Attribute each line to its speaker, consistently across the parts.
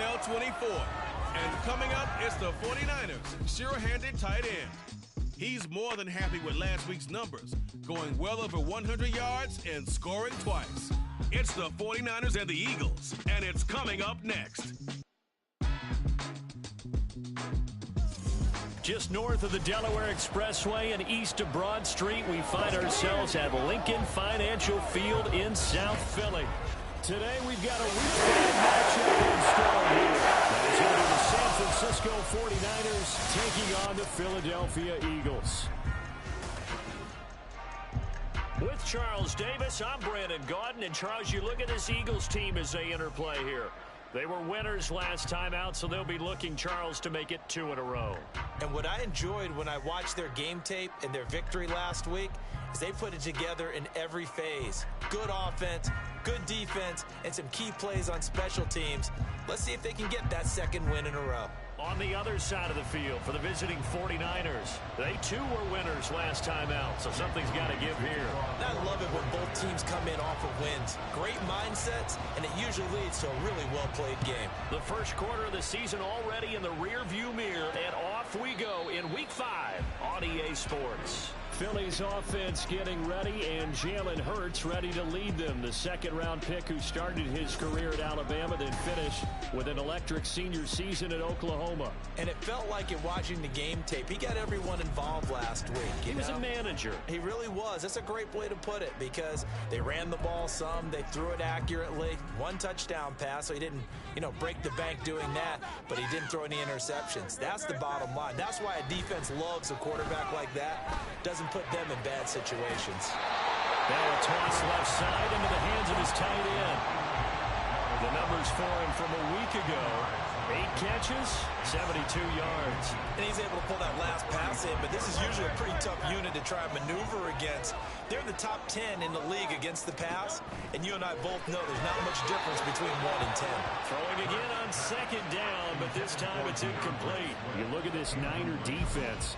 Speaker 1: NFL 24. And coming up, it's the 49ers' sure-handed tight end. He's more than happy with last week's numbers, going well over 100 yards and scoring twice. It's the 49ers and the Eagles, and it's coming up next.
Speaker 2: Just north of the Delaware Expressway and east of Broad Street, we find ourselves at Lincoln Financial Field in South Philly. Today we've got a Week 5 matchup in store here. That is going to be the San Francisco 49ers taking on the Philadelphia Eagles. With Charles Davis, I'm Brandon Gaudin. And Charles, you look at this Eagles team as they interplay here. They were winners last time out, so they'll be looking, Charles, to make it 2 in a row.
Speaker 3: And what I enjoyed when I watched their game tape and their victory last week is they put it together in every phase. Good offense, good defense, and some key plays on special teams. Let's see if they can get that second win in a row.
Speaker 2: On the other side of the field for the visiting 49ers, they too were winners last time out, so something's got to give here.
Speaker 3: And I love it when both teams come in off of wins. Great mindsets, and it usually leads to a really well-played game.
Speaker 2: The first quarter of the season already in the rear-view mirror, and off we go in Week 5 on EA Sports. Philly's offense getting ready, and Jalen Hurts ready to lead them. The second-round pick who started his career at Alabama, then finished with an electric senior season at Oklahoma.
Speaker 3: And it felt like in watching the game tape, he got everyone involved last week.
Speaker 2: He was a manager.
Speaker 3: He really was. That's a great way to put it because they ran the ball some, they threw it accurately. 1 touchdown pass, so he didn't, break the bank doing that, but he didn't throw any interceptions. That's the bottom line. That's why a defense loves a quarterback like that. Doesn't put them in bad situations.
Speaker 2: Now a toss left side into the hands of his tight end. The numbers for him from a week ago: 8 catches, 72 yards.
Speaker 3: And he's able to pull that last pass in, but this is usually a pretty tough unit to try and maneuver against. They're in the top 10 in the league against the pass, and you and I both know there's not much difference between 1 and 10.
Speaker 2: Throwing again on second down, but this time it's incomplete. You look at this Niner defense.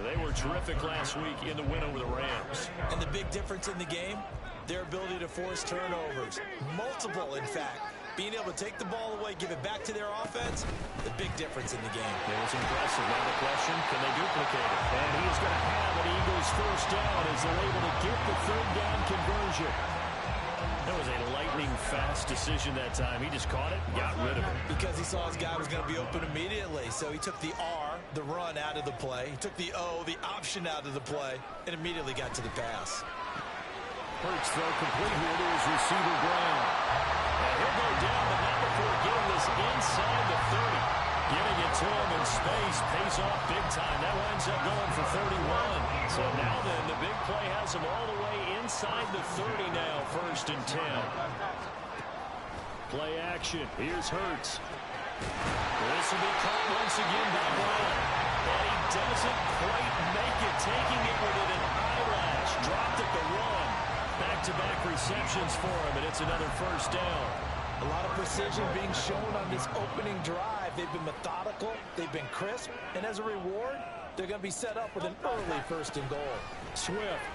Speaker 2: They were terrific last week in the win over the Rams.
Speaker 3: And the big difference in the game, their ability to force turnovers. Multiple, in fact. Being able to take the ball away, give it back to their offense, the big difference in the game.
Speaker 2: It was impressive. Now the question, can they duplicate it? And he is going to have an Eagles first down as they're able to get the third down conversion. That was a lightning-fast decision that time. He just caught it and got rid of it.
Speaker 3: Because he saw his guy was going to be open immediately. So he took the R, the run, out of the play. He took the O, the option, out of the play, and immediately got to the pass.
Speaker 2: Hurts throw complete here to his receiver, Brown. And he'll go down, but not before getting this inside the 30. Getting it to him in space pays off big time. That winds up going for 31. So now then, the big play has him all the way inside the 30 now, 1st and 10. Play action. Here's Hurts. This will be caught once again by Brown. And he doesn't quite make it, taking it within an eyelash. Dropped at the 1. Back-to-back receptions for him, and it's another first down.
Speaker 3: A lot of precision being shown on this opening drive. They've been methodical, they've been crisp, and as a reward, they're going to be set up with an early 1st and goal.
Speaker 2: Swift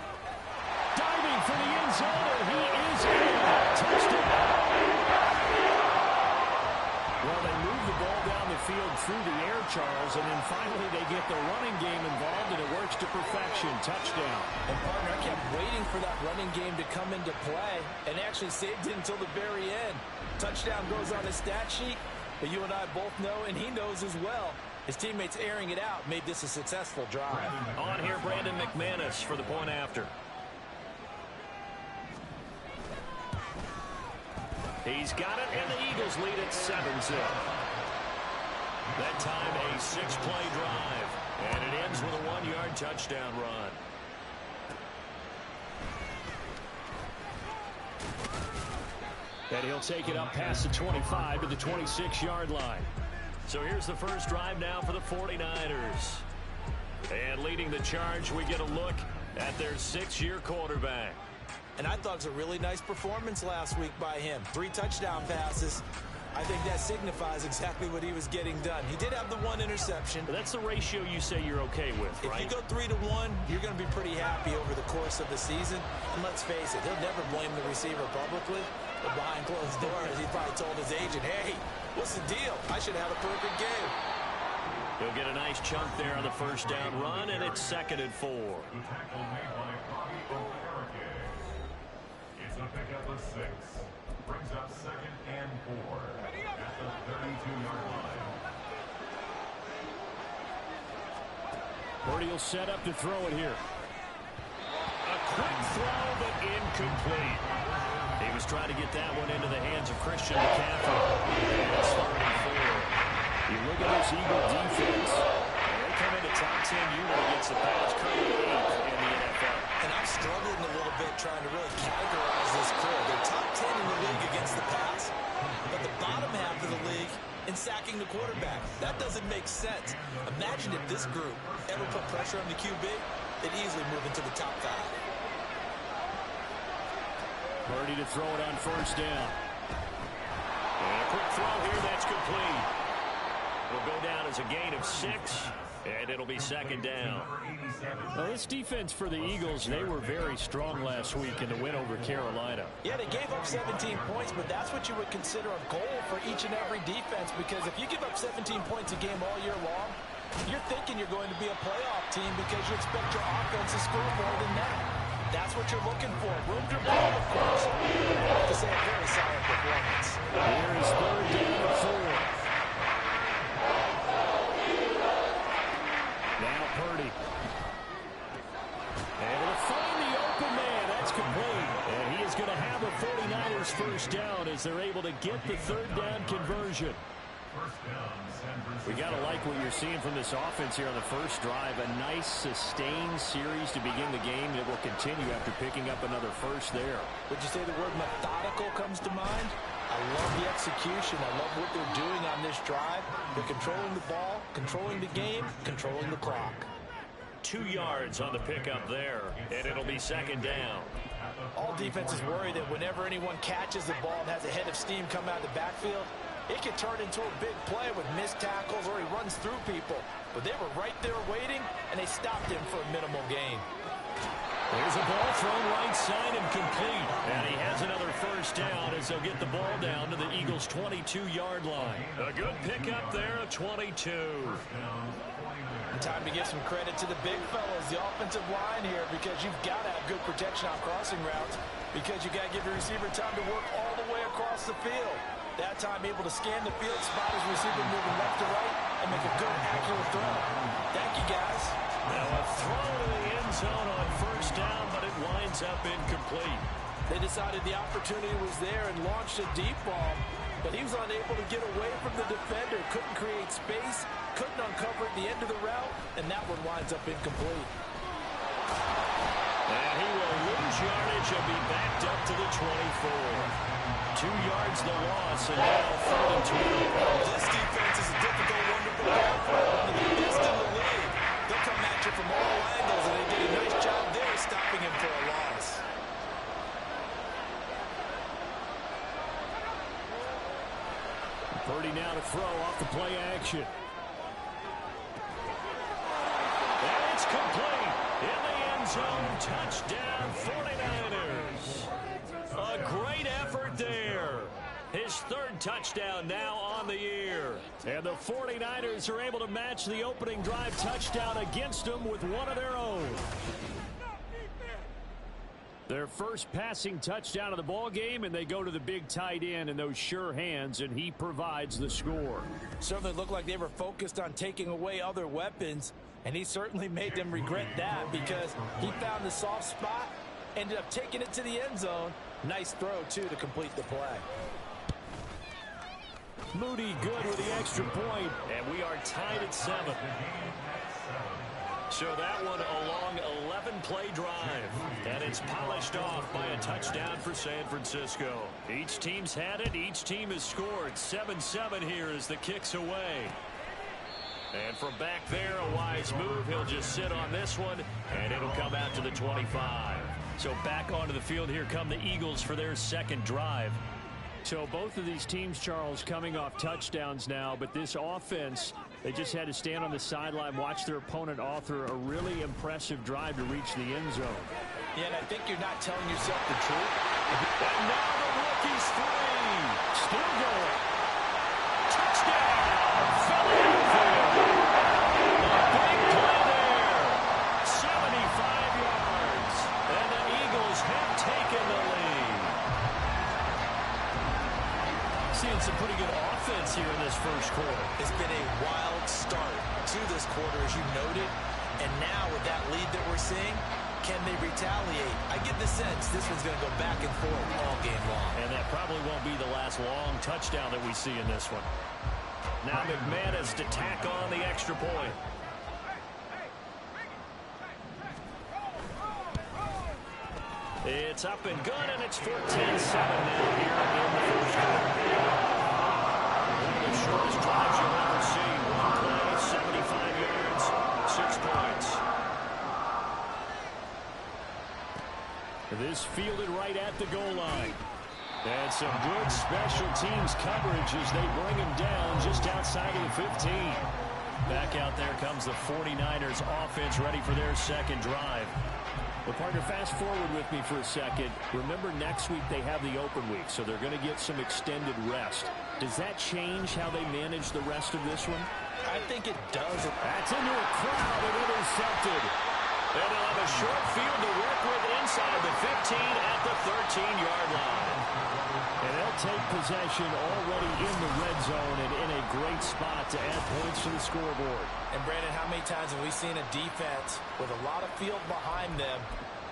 Speaker 2: diving for the end zone, and he is in. Touchdown. Well, they move the ball down the field through the air, Charles, and then finally they get the running game involved, and it works to perfection. Touchdown.
Speaker 3: And, partner, I kept waiting for that running game to come into play and actually saved it until the very end. Touchdown goes on his stat sheet, but you and I both know, and he knows as well, his teammates airing it out made this a successful drive.
Speaker 2: On here, Brandon McManus for the point after. He's got it, and the Eagles lead at 7-0. That time a 6-play drive, and it ends with a 1-yard touchdown run. And he'll take it up past the 25 to the 26-yard line. So here's the first drive now for the 49ers. And leading the charge, we get a look at their 6-year quarterback.
Speaker 3: And I thought it was a really nice performance last week by him. 3 touchdown passes. I think that signifies exactly what he was getting done. He did have the 1 interception.
Speaker 2: But that's the ratio you say you're okay with, right?
Speaker 3: If you go 3-to-1, you're going to be pretty happy over the course of the season. And let's face it, he'll never blame the receiver publicly. But behind closed doors, he probably told his agent, hey, what's the deal? I should have a perfect game.
Speaker 2: He'll get a nice chunk there on the first down run, and it's 2nd and 4.
Speaker 4: It's a pickup of 6. Brings up 2nd and 4 at the 32-yard line.
Speaker 2: Purdy will set up to throw it here. A quick throw, but incomplete. He was trying to get that one into the hands of Christian McCaffrey. It's 3rd and 4. You look at this Eagle defense. They come into top 10 unit against the pass, currently 8th in the NFL.
Speaker 3: And I'm struggling a little bit trying to really categorize this crew. They're top 10 in the league against the pass, but the bottom half of the league in sacking the quarterback. That doesn't make sense. Imagine if this group ever put pressure on the QB, they'd easily move into the top 5.
Speaker 2: Purdy to throw it on first down. And a quick throw here, that's complete. Will go down as a gain of 6, and it'll be 2nd down. Well, this defense for the Eagles, they were very strong last week in the win over Carolina.
Speaker 3: Yeah, they gave up 17 points, but that's what you would consider a goal for each and every defense, because if you give up 17 points a game all year long, you're thinking you're going to be a playoff team because you expect your offense to score more than that. That's what you're looking for. Room to grow, of course. But I have to say, a very solid performance.
Speaker 2: Here is 3rd down and 4. Now Purdy. Able to find the open man. That's complete. And he is going to have a 49ers first down as they're able to get the 3rd down conversion. We got to like what you're seeing from this offense here on the first drive. A nice sustained series to begin the game that will continue after picking up another first there.
Speaker 3: Would you say the word methodical comes to mind? I love the execution. I love what they're doing on this drive. They're controlling the ball, controlling the game, controlling the clock.
Speaker 2: 2 yards on the pickup there, and it'll be 2nd down.
Speaker 3: All defenses worry that whenever anyone catches the ball and has a head of steam come out of the backfield, it can turn into a big play with missed tackles or he runs through people. But they were right there waiting, and they stopped him for a minimal gain.
Speaker 2: There's a ball thrown right side and complete. And he has another first down as they'll get the ball down to the Eagles' 22-yard line. A good pickup there, 22.
Speaker 3: And time to give some credit to the big fellas, the offensive line here, because you've got to have good protection on crossing routes, because you got to give your receiver time to work all the way across the field. That time able to scan the field, spot his receiver moving left to right, and make a good, accurate throw. Thank you, guys.
Speaker 2: Now a throw to the end zone on first down, but it winds up incomplete.
Speaker 3: They decided the opportunity was there and launched a deep ball, but he was unable to get away from the defender, couldn't create space, couldn't uncover at the end of the route, and that one winds up incomplete.
Speaker 2: And he will lose yardage and be backed up to the 24. 2 yards the loss, and now 3rd and 2.
Speaker 3: This defense is a difficult one to prepare for. One of the best in the league. They'll come at you from all angles, and they did a nice job there stopping him for a loss.
Speaker 2: Purdy now to throw off the play action. And it's complete. In the end zone, touchdown 49ers. A great effort there. His 3rd touchdown now on the year. And the 49ers are able to match the opening drive touchdown against them with one of their own. Their first passing touchdown of the ball game, and they go to the big tight end in those sure hands, and he provides the score.
Speaker 3: Certainly looked like they were focused on taking away other weapons, and he certainly made them regret that because he found the soft spot, ended up taking it to the end zone. Nice throw, too, to complete the play.
Speaker 2: Moody good with the extra point, and we are tied at 7. So that one a long 11-play drive, and it's polished off by a touchdown for San Francisco. Each team's had it. Each team has scored. 7-7 here as the kick's away. And from back there, a wise move. He'll just sit on this one, and it'll come out to the 25. So back onto the field, here come the Eagles for their 2nd drive. So both of these teams, Charles, coming off touchdowns now, but this offense, they just had to stand on the sideline, watch their opponent author a really impressive drive to reach the end zone.
Speaker 3: Yeah, and I think you're not telling yourself the truth.
Speaker 2: And now the rookie's free. Still going. Touchdown, Philadelphia. A big play there. 75 yards. And the Eagles have taken the lead. Seeing some pretty good offense here in this first quarter.
Speaker 3: It's been a wild start to this quarter, as you noted. And now with that lead that we're seeing, can they retaliate? I get the sense this one's going to go back and forth all game long.
Speaker 2: And that probably won't be the last long touchdown that we see in this one. Now McManus to tack on the extra point. It's up and good, and it's 14-7 now here in the first quarter. One of the shortest drives you'll ever see. One play, 75 yards, 6 points. This fielded right at the goal line. And some good special teams coverage as they bring him down just outside of the 15. Back out there comes the 49ers offense ready for their second drive. Well, partner, fast forward with me for a second. Remember, next week they have the open week, so they're going to get some extended rest. Does that change how they manage the rest of this one?
Speaker 3: I think it does.
Speaker 2: That's into a crowd and intercepted. And they'll have a short field to work with inside the 15 at the 13-yard line. And they'll take possession already in the red zone and in a great spot to add points to the scoreboard.
Speaker 3: And, Brandon, how many times have we seen a defense with a lot of field behind them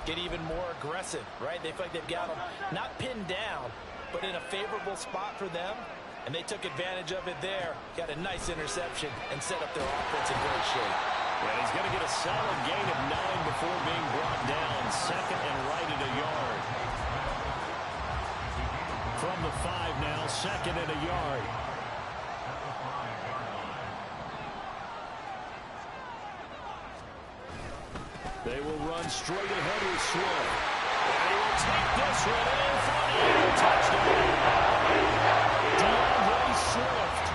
Speaker 3: get even more aggressive, right? They feel like they've got them not pinned down, but in a favorable spot for them. And they took advantage of it there, got a nice interception, and set up their offense in great shape.
Speaker 2: Well, he's going to get a solid gain of 9 before being brought down. Second and right at a yard. From the 5 now, second and a yard. They will run straight ahead with Swift. And he will take this one in for an Eagle touchdown. DeAndre Swift,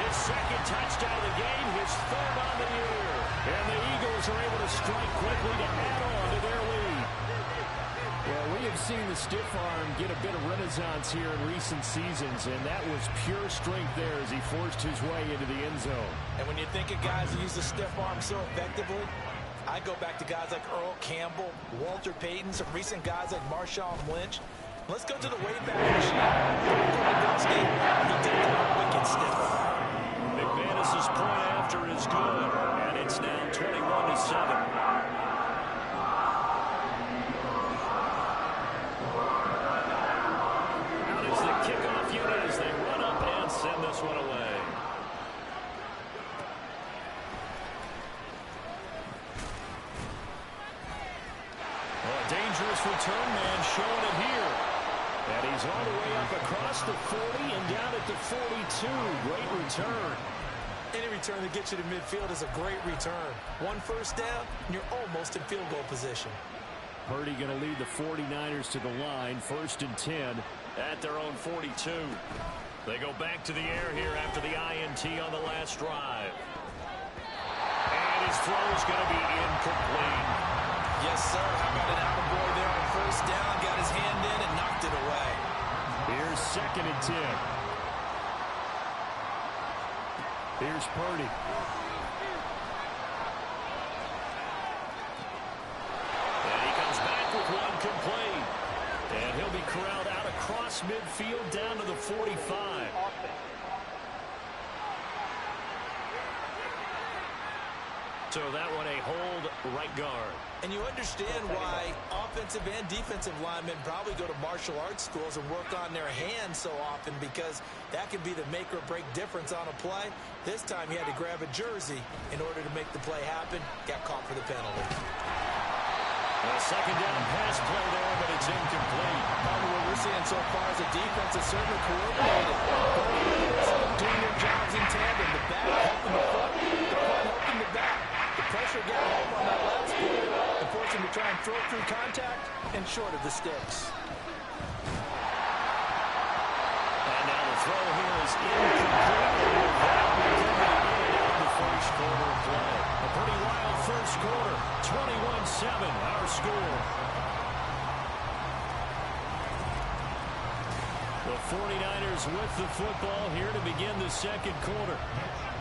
Speaker 2: his second touchdown of the game, his third on the year. And the Eagles are able to strike quickly to add on to their lead. Well, we have seen the stiff arm get a bit of renaissance here in recent seasons, and that was pure strength there as he forced his way into the end zone.
Speaker 3: And when you think of guys who use the stiff arm so effectively, I go back to guys like Earl Campbell, Walter Payton, some recent guys like Marshawn Lynch. Let's go to the Wayback Machine. He did that wicked stiff arm.
Speaker 2: McManus's point after is good, and it's now 21-7. Kickoff unit as they run up and send this one away. Well, a dangerous return man showing it here. And he's all the way up across the 40 and down at the 42. Great return.
Speaker 3: Any return that gets you to midfield is a great return. One first down, and you're almost in field goal position.
Speaker 2: Purdy going to lead the 49ers to the line, 1st and 10 at their own 42. They go back to the air here after the INT on the last drive. And his throw is going to be incomplete.
Speaker 3: Yes, sir. How about an attaboy there on first down? Got his hand in and knocked it away.
Speaker 2: Here's 2nd and 10. Here's Purdy. Complete. And he'll be corralled out across midfield down to the 45. So that one a hold right guard.
Speaker 3: And you understand why offensive and defensive linemen probably go to martial arts schools and work on their hands so often, because that can be the make or break difference on a play. This time he had to grab a jersey in order to make the play happen. Got caught for the penalty.
Speaker 2: A second down pass play there, but it's incomplete.
Speaker 3: Probably what we're seeing so far is a defense that's certainly coordinated. Doing their jobs in tandem. The back helping the front, the front helping the back. The pressure got home on that last play and forced him to try and throw through contact and short of the sticks.
Speaker 2: And now the throw here is incomplete. The first quarter of play. A pretty wild first quarter. 21-7, our score. The 49ers with the football here to begin the second quarter,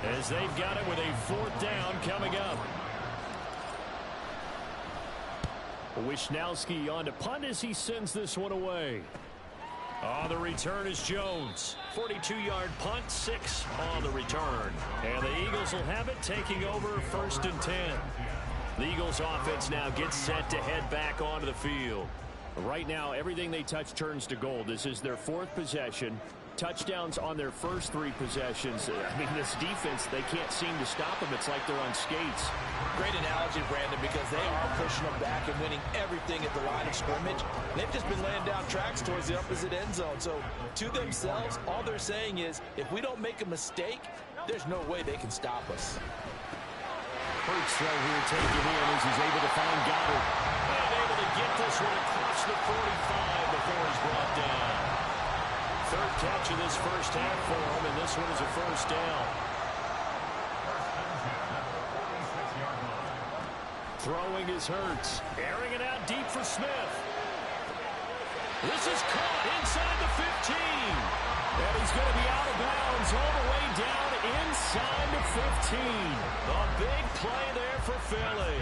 Speaker 2: as they've got it with a fourth down coming up. Wisnowski on to punt as he sends this one away. On the return is Jones. 42-yard punt, 6 on the return. And the Eagles will have it, taking over 1st and 10. The Eagles offense now gets set to head back onto the field. Right now, everything they touch turns to gold. This is their 4th possession. Touchdowns on their first 3 possessions. I mean, this defense, they can't seem to stop them. It's like they're on skates.
Speaker 3: Great analogy, Brandon, because they are pushing them back and winning everything at the line of scrimmage. They've just been laying down tracks towards the opposite end zone. So to themselves, all they're saying is, if we don't make a mistake, there's no way they can stop us.
Speaker 2: Hurts throw here taken in as he's able to find Goddard. And able to get this one across the 45 before he's brought down. 3rd catch of this first half for him, and this one is a 1st down. Throwing is Hurts. Airing it out deep for Smith. This is caught inside the 15. And he's going to be out of bounds all the way down inside the 15. A big play there for Philly.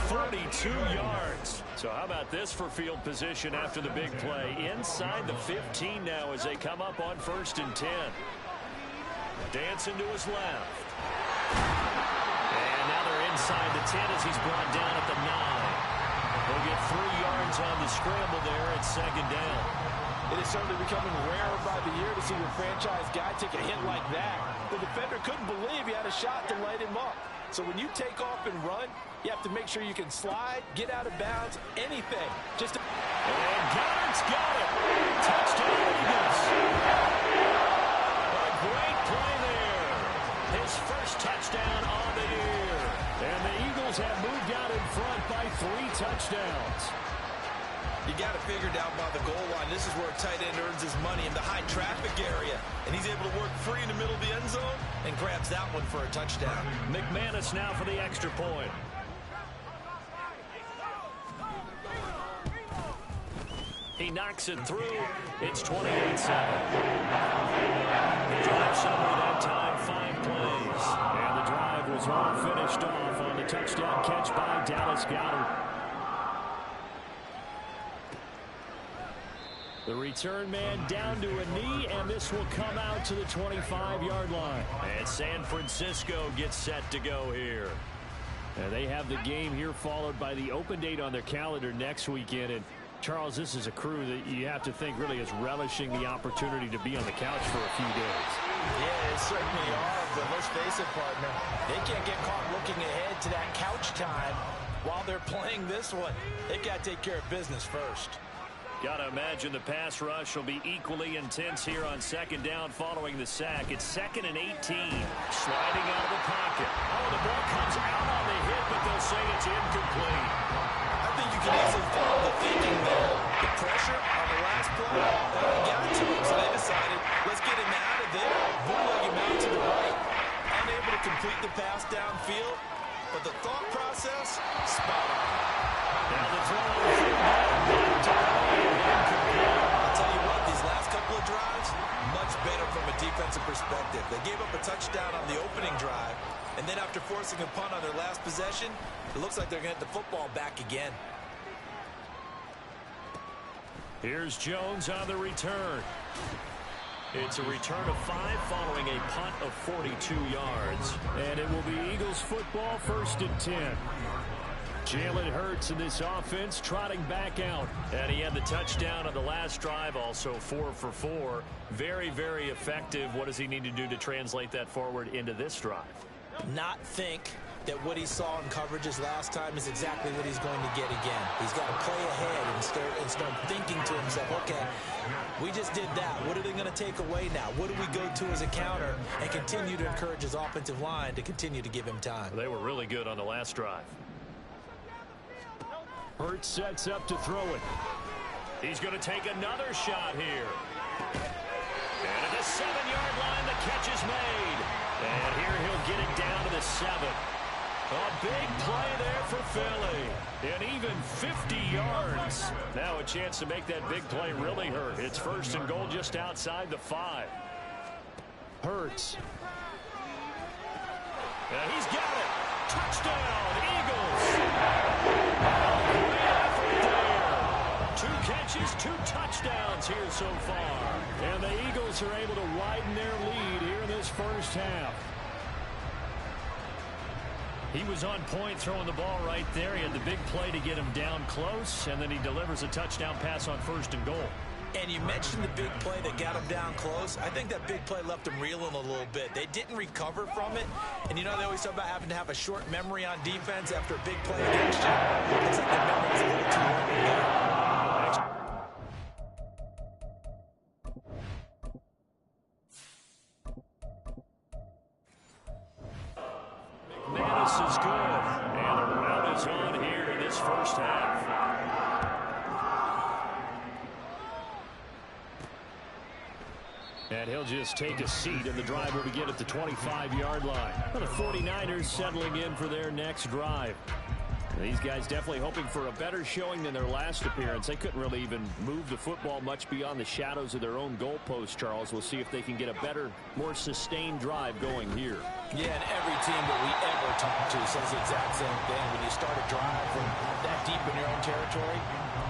Speaker 2: 42 yards. So how about this for field position after the big play? Inside the 15 now as they come up on 1st and 10. Dancing to his left. And now they're inside the 10 as he's brought down at the 9. They'll get 3 yards on the scramble there at 2nd down.
Speaker 3: It is certainly becoming rarer by the year to see your franchise guy take a hit like that. The defender couldn't believe he had a shot to light him up. So when you take off and run, you have to make sure you can slide, get out of bounds, anything.
Speaker 2: And Goddard's got it. Touchdown Eagles. A great play there. His first touchdown on the year. And the Eagles have moved out in front by 3 touchdowns.
Speaker 3: You got to figure down by the goal line. This is where a tight end earns his money, in the high traffic area. And he's able to work free in the middle of the end zone and grabs that one for a touchdown.
Speaker 2: McManus now for the extra point. He knocks it through. It's 28-7. The drive summary that time, 5 plays. And the drive was all finished off on the touchdown catch by Dallas Goedert. The return man down to a knee, and this will come out to the 25-yard line. And San Francisco gets set to go here. And they have the game here followed by the open date on their calendar next weekend. And Charles, this is a crew that you have to think really is relishing the opportunity to be on the couch for a few days.
Speaker 3: Yeah, they certainly are, but let's face it, partner. They can't get caught looking ahead to that couch time while they're playing this one. They've got to take care of business first.
Speaker 2: Got to imagine the pass rush will be equally intense here on 2nd down following the sack. It's 2nd and 18. Sliding out of the pocket. Oh, the ball comes out on the hit, but they'll say it's incomplete.
Speaker 3: I think you can easily follow the thinking there. The pressure on the last play, got to him, so they decided, let's get him out of there, bootleg him out to the right. Unable to complete the pass downfield, but the thought process, spot on.
Speaker 2: Now the throw on the field, back to
Speaker 3: I'll tell you what, these last couple of drives, much better from a defensive perspective. They gave up a touchdown on the opening drive, and then after forcing a punt on their last possession, it looks like they're going to get the football back again.
Speaker 2: Here's Jones on the return. It's a return of 5 following a punt of 42 yards. And it will be Eagles football, 1st and 10. Jalen Hurts in this offense trotting back out. And he had the touchdown on the last drive, also 4 for 4. Very, very effective. What does he need to do to translate that forward into this drive?
Speaker 3: Not think that what he saw in coverages last time is exactly what he's going to get again. He's got to play ahead and start thinking to himself, okay, we just did that. What are they going to take away now? What do we go to as a counter? And continue to encourage his offensive line to continue to give him time.
Speaker 2: They were really good on the last drive. Hurts sets up to throw it. He's going to take another shot here. And at the 7-yard line, the catch is made. And here he'll get it down to the 7. A big play there for Philly. And even 50 yards. Now a chance to make that big play really hurt. It's first and goal just outside the 5. Hurts. He's got it. Touchdown, Eagles. Great effort there. 2 catches, 2 touchdowns here so far. And the Eagles are able to widen their lead here in this first half. He was on point throwing the ball right there. He had the big play to get him down close, and then he delivers a touchdown pass on first and goal.
Speaker 3: And you mentioned the big play that got him down close. I think that big play left him reeling a little bit. They didn't recover from it. And you know, they always talk about having to have a short memory on defense after a big play against you. Looks like the memory was a little too long there.
Speaker 2: McManus is good. And the rout is on here in this first half. And he'll just take a seat, and the drive will begin at the 25-yard line. Well, the 49ers settling in for their next drive. These guys definitely hoping for a better showing than their last appearance. They couldn't really even move the football much beyond the shadows of their own goalpost, Charles. We'll see if they can get a better, more sustained drive going here.
Speaker 3: Yeah, and every team that we ever talk to says the exact same thing. When you start a drive from that deep in your own territory,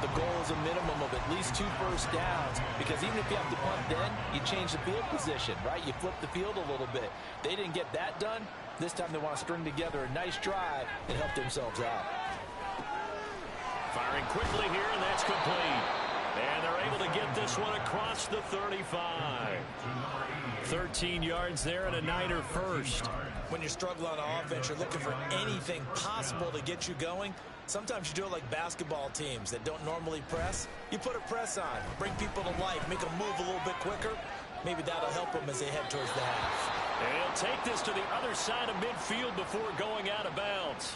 Speaker 3: the goal is a minimum of at least 2 first downs, because even if you have to punt then, you change the field position, right? You flip the field a little bit. They didn't get that done. This time they want to string together a nice drive and help themselves out.
Speaker 2: Firing quickly here, and that's complete. And they're able to get this one across the 35. 13 yards there and a Niner first.
Speaker 3: When you're struggling on offense, you're looking for anything possible to get you going. Sometimes you do it like basketball teams that don't normally press. You put a press on, bring people to life, make them move a little bit quicker. Maybe that'll help them as they head towards the half.
Speaker 2: And he'll take this to the other side of midfield before going out of bounds.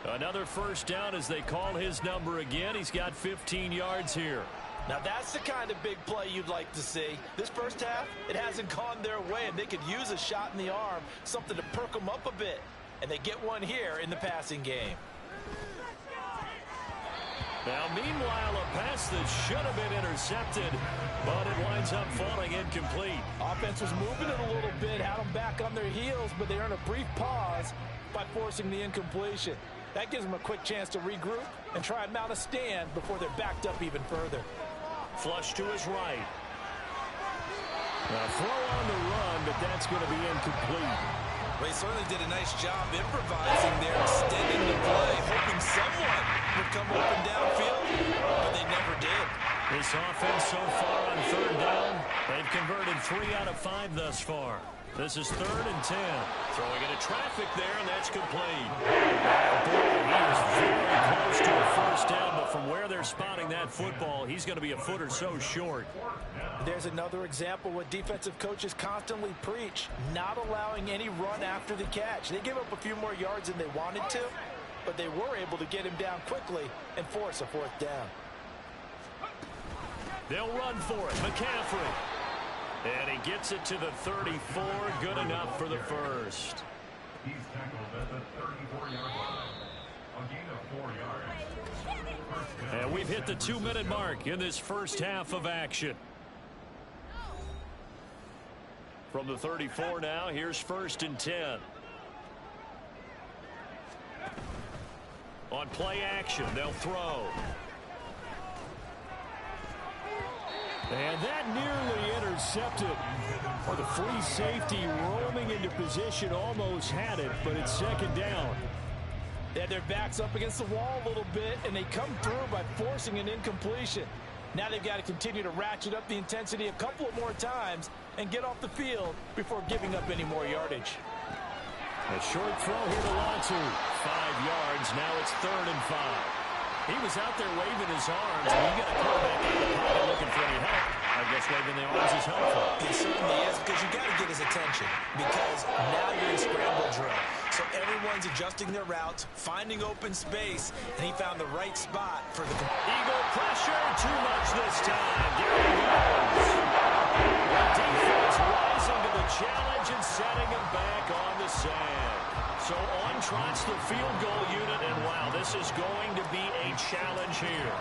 Speaker 2: Another first down as they call his number again. He's got 15 yards here.
Speaker 3: Now that's the kind of big play you'd like to see. This first half, it hasn't gone their way, and they could use a shot in the arm, something to perk them up a bit. And they get one here in the passing game.
Speaker 2: Now, meanwhile, a pass that should have been intercepted, but it winds up falling incomplete.
Speaker 3: Offense was moving it a little bit, had them back on their heels, but they earned a brief pause by forcing the incompletion. That gives them a quick chance to regroup and try and mount a stand before they're backed up even further.
Speaker 2: Flush to his right. A throw on the run, but that's going to be incomplete.
Speaker 3: Well, he certainly did a nice job improvising there, extending the play, hoping someone would come open downfield, but they never did.
Speaker 2: This offense so far on third down, they've converted 3 out of 5 thus far. This is 3rd and 10. Throwing into traffic there, and that's complete. He is very close to a first down, but from where they're spotting that football, he's going to be a foot or so short.
Speaker 3: There's another example what defensive coaches constantly preach, not allowing any run after the catch. They gave up a few more yards than they wanted to, but they were able to get him down quickly and force a 4th down.
Speaker 2: They'll run for it. McCaffrey. And he gets it to the 34. Good enough for the first.
Speaker 4: He's tackled at the 34-yard line. A gain of 4 yards.
Speaker 2: And we've hit the 2-minute mark in this first half of action. From the 34 now, here's 1st and 10. On play action, they'll throw. And that nearly intercepted. For the free safety roaming into position, almost had it, but it's 2nd down.
Speaker 3: They had their backs up against the wall a little bit, and they come through by forcing an incompletion. Now they've got to continue to ratchet up the intensity a couple of more times and get off the field before giving up any more yardage.
Speaker 2: A short throw here to Latu. 5 yards. Now it's 3rd and 5. He was out there waving his arms, and you got to pull back out of the pocket looking for any help. I guess waving the arms is helpful.
Speaker 3: It certainly is, because you got to get his attention, because now you're in scramble drill. So everyone's adjusting their routes, finding open space, and he found the right spot for the
Speaker 2: Eagle pressure. Too much this time. There he goes. The defense rising to the challenge and setting him back on the sand. So on trots the field goal unit, and wow, this is going to be a challenge here.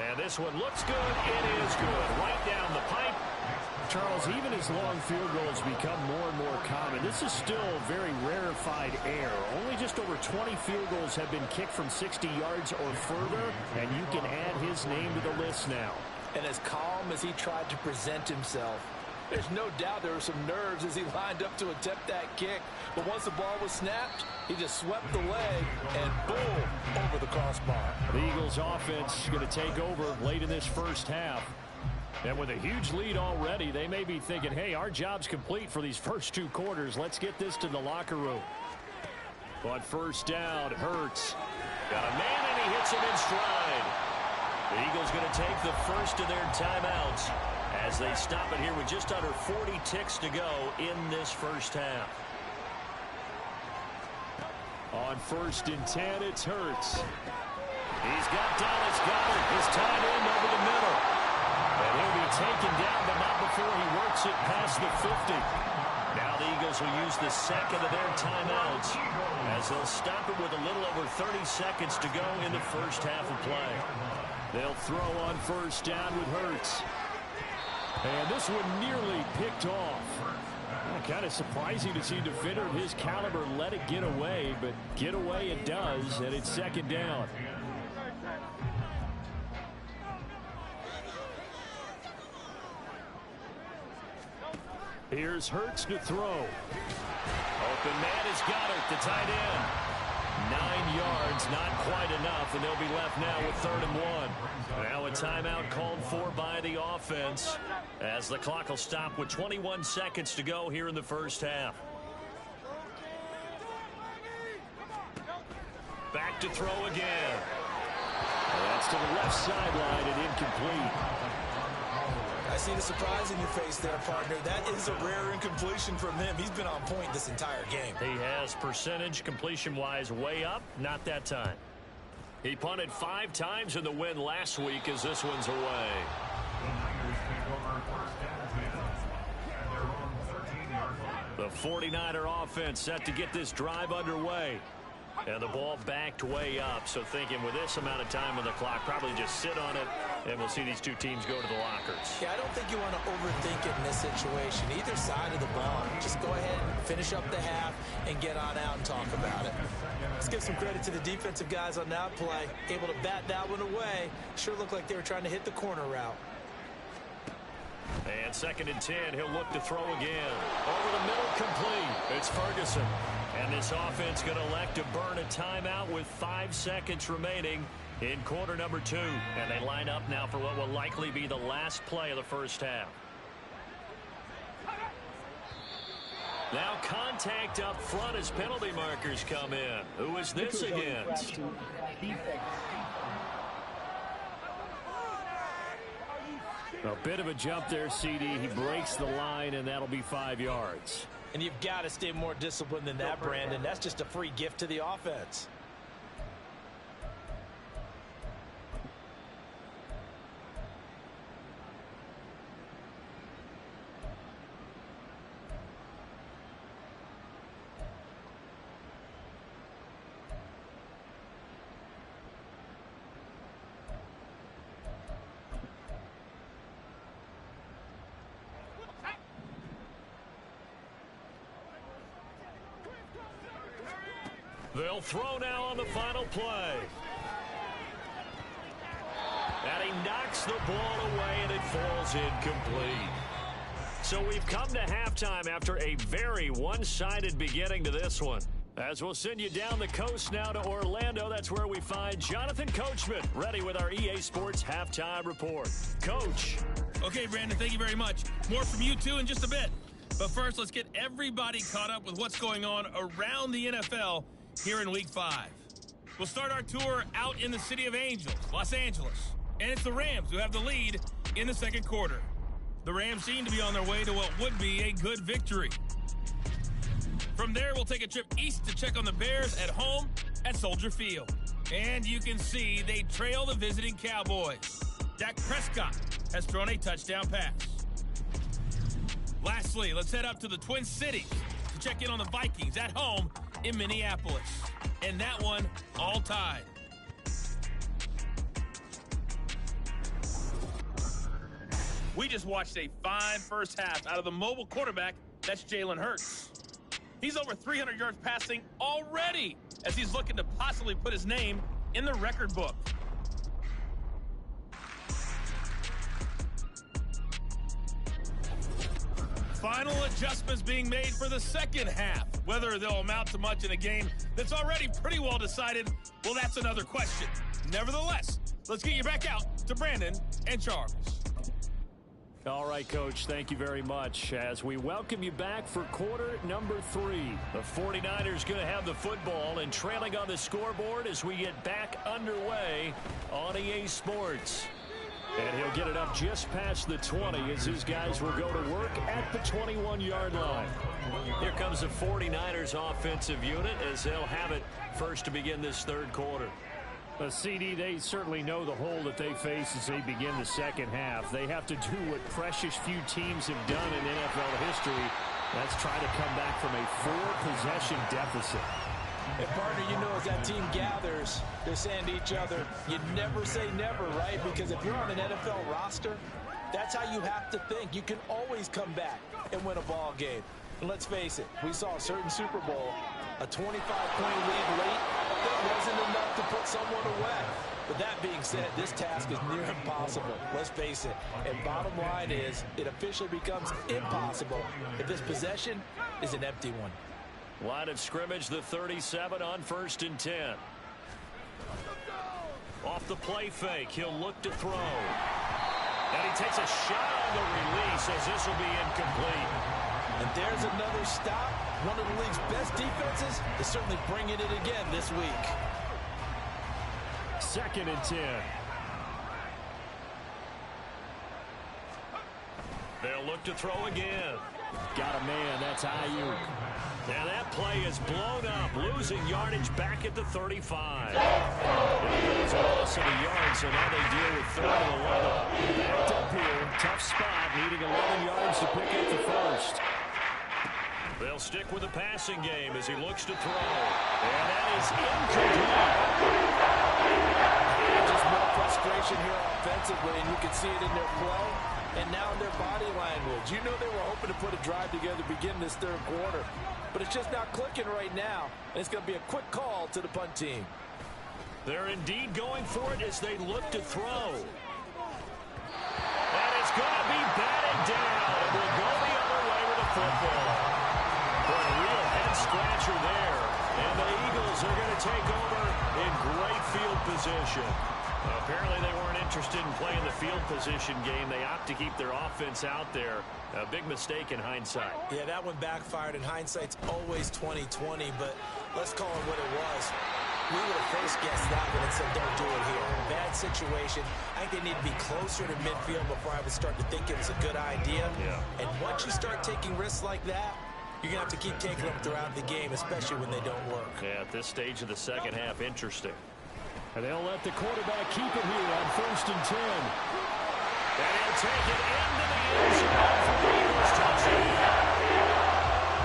Speaker 2: And this one looks good. It is good. Right down the pipe.
Speaker 5: Charles, even as long field goals become more and more common, this is still very rarefied air. Only just over 20 field goals have been kicked from 60 yards or further, and you can add his name to the list now.
Speaker 3: And as calm as he tried to present himself, there's no doubt there were some nerves as he lined up to attempt that kick. But once the ball was snapped, he just swept the leg and boom, over the crossbar.
Speaker 5: The Eagles offense going to take over late in this first half. And with a huge lead already, they may be thinking, hey, our job's complete for these first 2 quarters. Let's get this to the locker room. But first down, Hurts.
Speaker 2: Got a man, and he hits him in stride. The Eagles going to take the first of their timeouts as they stop it here with just under 40 ticks to go in this first half.
Speaker 5: On 1st and 10, it's Hurts.
Speaker 2: He's got Dallas Goedert, his tight end over the middle. And he'll be taken down, but not before he works it past the 50. Now the Eagles will use the second of their timeouts as they'll stop it with a little over 30 seconds to go in the first half of play.
Speaker 5: They'll throw on first down with Hurts. And this one nearly picked off. Kind of surprising to see a defender of his caliber let it get away, but get away it does, and it's second down. Here's Hurts to throw.
Speaker 2: Open man has got it, the tight end. 9 yards, not quite enough, and they'll be left now with 3rd and 1. Now a timeout called for by the offense as the clock will stop with 21 seconds to go here in the first half. Back to throw again.
Speaker 5: That's to the left sideline and incomplete.
Speaker 3: I see the surprise in your face there, partner. That is a rare incompletion from him. He's been on point this entire game.
Speaker 2: He has percentage completion-wise way up. Not that time. He punted 5 times in the win last week as this one's away. The 49er offense set to get this drive underway. And the ball backed way up, so thinking with this amount of time on the clock, probably just sit on it, and we'll see these two teams go to the lockers.
Speaker 3: Yeah, I don't think you want to overthink it in this situation. Either side of the ball, just go ahead and finish up the half and get on out and talk about it. Let's give some credit to the defensive guys on that play. Able to bat that one away. Sure looked like they were trying to hit the corner route.
Speaker 2: And 2nd and 10, he'll look to throw again. Over the middle, complete. It's Ferguson. And this offense going to elect to burn a timeout with 5 seconds remaining in quarter number 2. And they line up now for what will likely be the last play of the first half. Now contact up front as penalty markers come in. Who is this against?
Speaker 5: A bit of a jump there, CD. He breaks the line, and that'll be 5 yards.
Speaker 3: And you've got to stay more disciplined than that, Brandon. That's just a free gift to the offense.
Speaker 2: They'll throw now on the final play. And he knocks the ball away, and it falls incomplete. So we've come to halftime after a very one-sided beginning to this one. As we'll send you down the coast now to Orlando, that's where we find Jonathan Coachman, ready with our EA Sports Halftime Report. Coach.
Speaker 1: Okay, Brandon, thank you very much. More from you, too, in just a bit. But first, let's get everybody caught up with what's going on around the NFL here in Week 5. We'll start our tour out in the city of Angels, Los Angeles. And it's the Rams who have the lead in the second quarter. The Rams seem to be on their way to what would be a good victory. From there, we'll take a trip east to check on the Bears at home at Soldier Field. And you can see they trail the visiting Cowboys. Dak Prescott has thrown a touchdown pass. Lastly, let's head up to the Twin Cities to check in on the Vikings at home in Minneapolis. And that one all tied. We just watched a fine first half out of the mobile quarterback. That's Jalen Hurts. He's over 300 yards passing already as he's looking to possibly put his name in the record book. Final adjustments being made for the second half. Whether they'll amount to much in a game that's already pretty well decided, well, that's another question. Nevertheless, let's get you back out to Brandon and Charles.
Speaker 5: All right, Coach, thank you very much as we welcome you back for quarter number 3.
Speaker 2: The 49ers going to have the football and trailing on the scoreboard as we get back underway on EA Sports.
Speaker 5: And he'll get it up just past the 20 as his guys will go to work at the 21-yard line.
Speaker 2: Here comes the 49ers offensive unit as they'll have it first to begin this third quarter.
Speaker 5: CD, they certainly know the hole that they face as they begin the second half. They have to do what precious few teams have done in NFL history. That's try to come back from a 4-possession deficit.
Speaker 3: And partner, you know, as that team gathers, they're saying to each other, you never say never, right? Because if you're on an NFL roster, that's how you have to think. You can always come back and win a ball game. And let's face it, we saw a certain Super Bowl, a 25-point lead late, that wasn't enough to put someone away. But that being said, this task is near impossible. Let's face it. And bottom line is, it officially becomes impossible if this possession is an empty one.
Speaker 2: Line of scrimmage, the 37 on 1st and 10. Off the play fake, he'll look to throw. And he takes a shot on the release as this will be incomplete.
Speaker 3: And there's another stop. One of the league's best defenses is certainly bringing it again this week.
Speaker 5: 2nd and 10.
Speaker 2: They'll look to throw again.
Speaker 5: Got a man, that's Ayuk.
Speaker 2: And that play is blown up, losing yardage back at the 35. It's a loss of a yard, so now they deal with 3rd and 11.
Speaker 5: Backed up here, tough spot, needing 11 yards to pick up the first.
Speaker 2: They'll stick with the passing game as he looks to throw. And that is incomplete.
Speaker 3: Just more frustration here offensively, and you can see it in their play and now in their body language. You know they were hoping to put a drive together to begin this third quarter, but it's just not clicking right now, and it's going to be a quick call to the punt team.
Speaker 2: They're indeed going for it as they look to throw. And it's going to be batted down, and we'll go the other way with the football. But a real head-scratcher there, and the Eagles are going to take over in great field position. Apparently they weren't interested in playing the field position game. They opt to keep their offense out there. A big mistake in hindsight.
Speaker 3: Yeah, that one backfired, and hindsight's always 20/20, but let's call it what it was. We would have first guessed that one and said, don't do it here. Bad situation. I think they need to be closer to midfield before I would start to think it was a good idea.
Speaker 2: Yeah.
Speaker 3: And once you start taking risks like that, you're going to have to keep taking them throughout the game, especially when they don't work.
Speaker 2: Yeah, at this stage of the second half, interesting.
Speaker 5: And they'll let the quarterback keep it here on 1st and 10.
Speaker 2: And he'll take it into the end zone for the Eagles touchdown.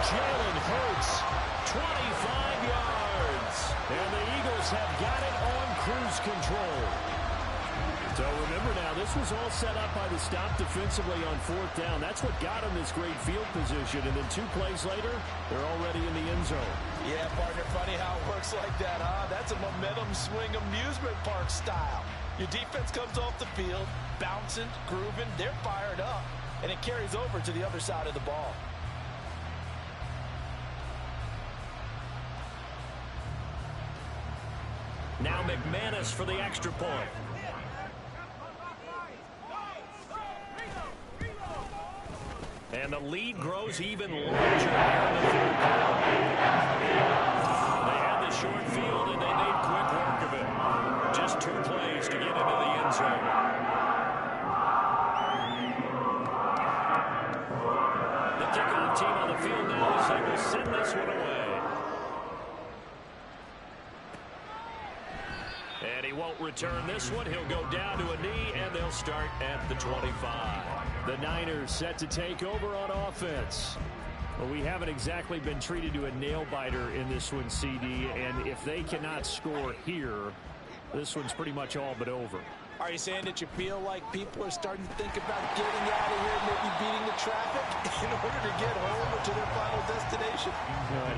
Speaker 5: Jalen Hurts, 25 yards. And the Eagles have got it on cruise control. So remember now, this was all set up by the stop defensively on 4th down. That's what got them this great field position. And then 2 plays later, they're already in the end zone.
Speaker 3: Yeah, partner, funny how it works like that, huh? That's a momentum swing amusement park style. Your defense comes off the field, bouncing, grooving, they're fired up, and it carries over to the other side of the ball.
Speaker 2: Now McManus for the extra point. And the lead grows even larger here in the third quarter. They had the short field, and they made quick work of it. Just 2 plays to get into the end zone. The kickoff team on the field now as they will send this one away. And he won't return this one. He'll go down to a knee, and they'll start at the 25.
Speaker 5: The Niners set to take over on offense. Well, we haven't exactly been treated to a nail-biter in this one, CD, and if they cannot score here, this one's pretty much all but over.
Speaker 3: Are you saying that you feel like people are starting to think about getting out of here and maybe beating the traffic in order to get home or to their final destination?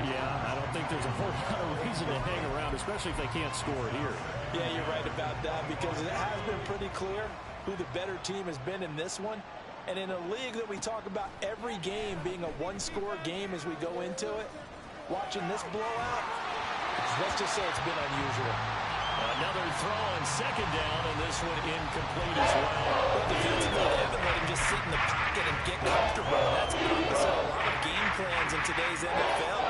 Speaker 5: Yeah, I don't think there's a whole lot of reason to hang around, especially if they can't score here.
Speaker 3: Yeah, you're right about that, because it has been pretty clear who the better team has been in this one. And in a league that we talk about every game being a one-score game as we go into it, watching this blowout, let's just say it's been unusual.
Speaker 2: Another throw on second down, and this one incomplete as well.
Speaker 3: But defensively, they haven't let him just sit in the pocket and get comfortable. That's opposite a lot of game plans in today's NFL.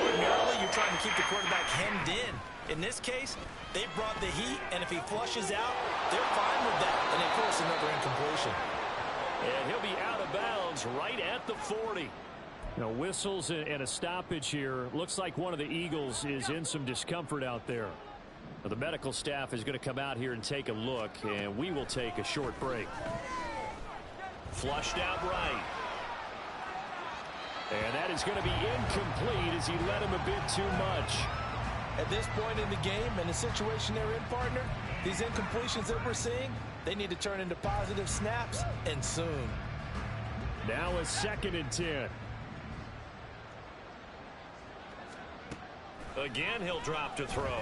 Speaker 3: Ordinarily, you're trying to keep the quarterback hemmed in. In this case, they brought the heat, and if he flushes out, they're fine with that, and they force another incompletion.
Speaker 2: And he'll be out of bounds right at the 40.
Speaker 5: Whistles and a stoppage here. Looks like one of the Eagles is in some discomfort out there. The medical staff is going to come out here and take a look, and we will take a short break.
Speaker 2: Flushed out right.
Speaker 5: And that is going to be incomplete as he led him a bit too much.
Speaker 3: At this point in the game and the situation they're in, partner, these incompletions that we're seeing, they need to turn into positive snaps, and soon.
Speaker 5: Now a 2nd and 10.
Speaker 2: Again, he'll drop to throw.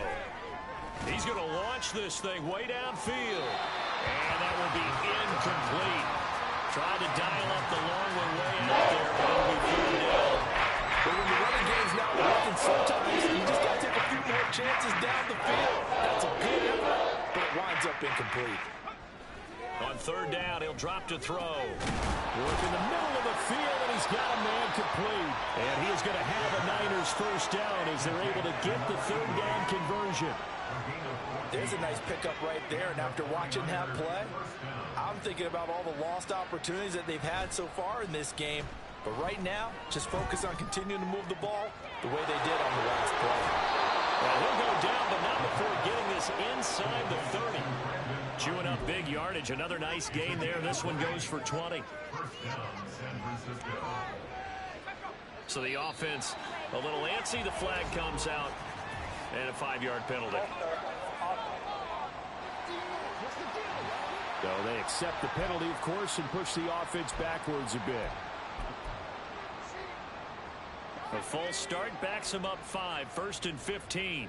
Speaker 2: He's going to launch this thing way downfield. And that will be incomplete. Tried to dial up the long one way out there, but it'll be third down.
Speaker 3: But when the running game's not working, sometimes you just got to take a few more chances down the field. That's a good effort, but it winds up incomplete.
Speaker 2: On third down, he'll drop to throw.
Speaker 5: Work in the middle of the field, and he's got a man complete. And he is going to have a Niners first down as they're able to get the third down conversion.
Speaker 3: There's a nice pickup right there, and after watching that play, I'm thinking about all the lost opportunities that they've had so far in this game. But right now, just focus on continuing to move the ball the way they did on the last play.
Speaker 2: Well, he'll go down, but not before getting this inside the 30. Chewing up big yardage. Another nice gain there. This one goes for 20. So the offense a little antsy. The flag comes out, and a 5-yard penalty.
Speaker 5: So they accept the penalty, of course, and push the offense backwards a bit.
Speaker 2: A false start backs him up 5. 1st and 15.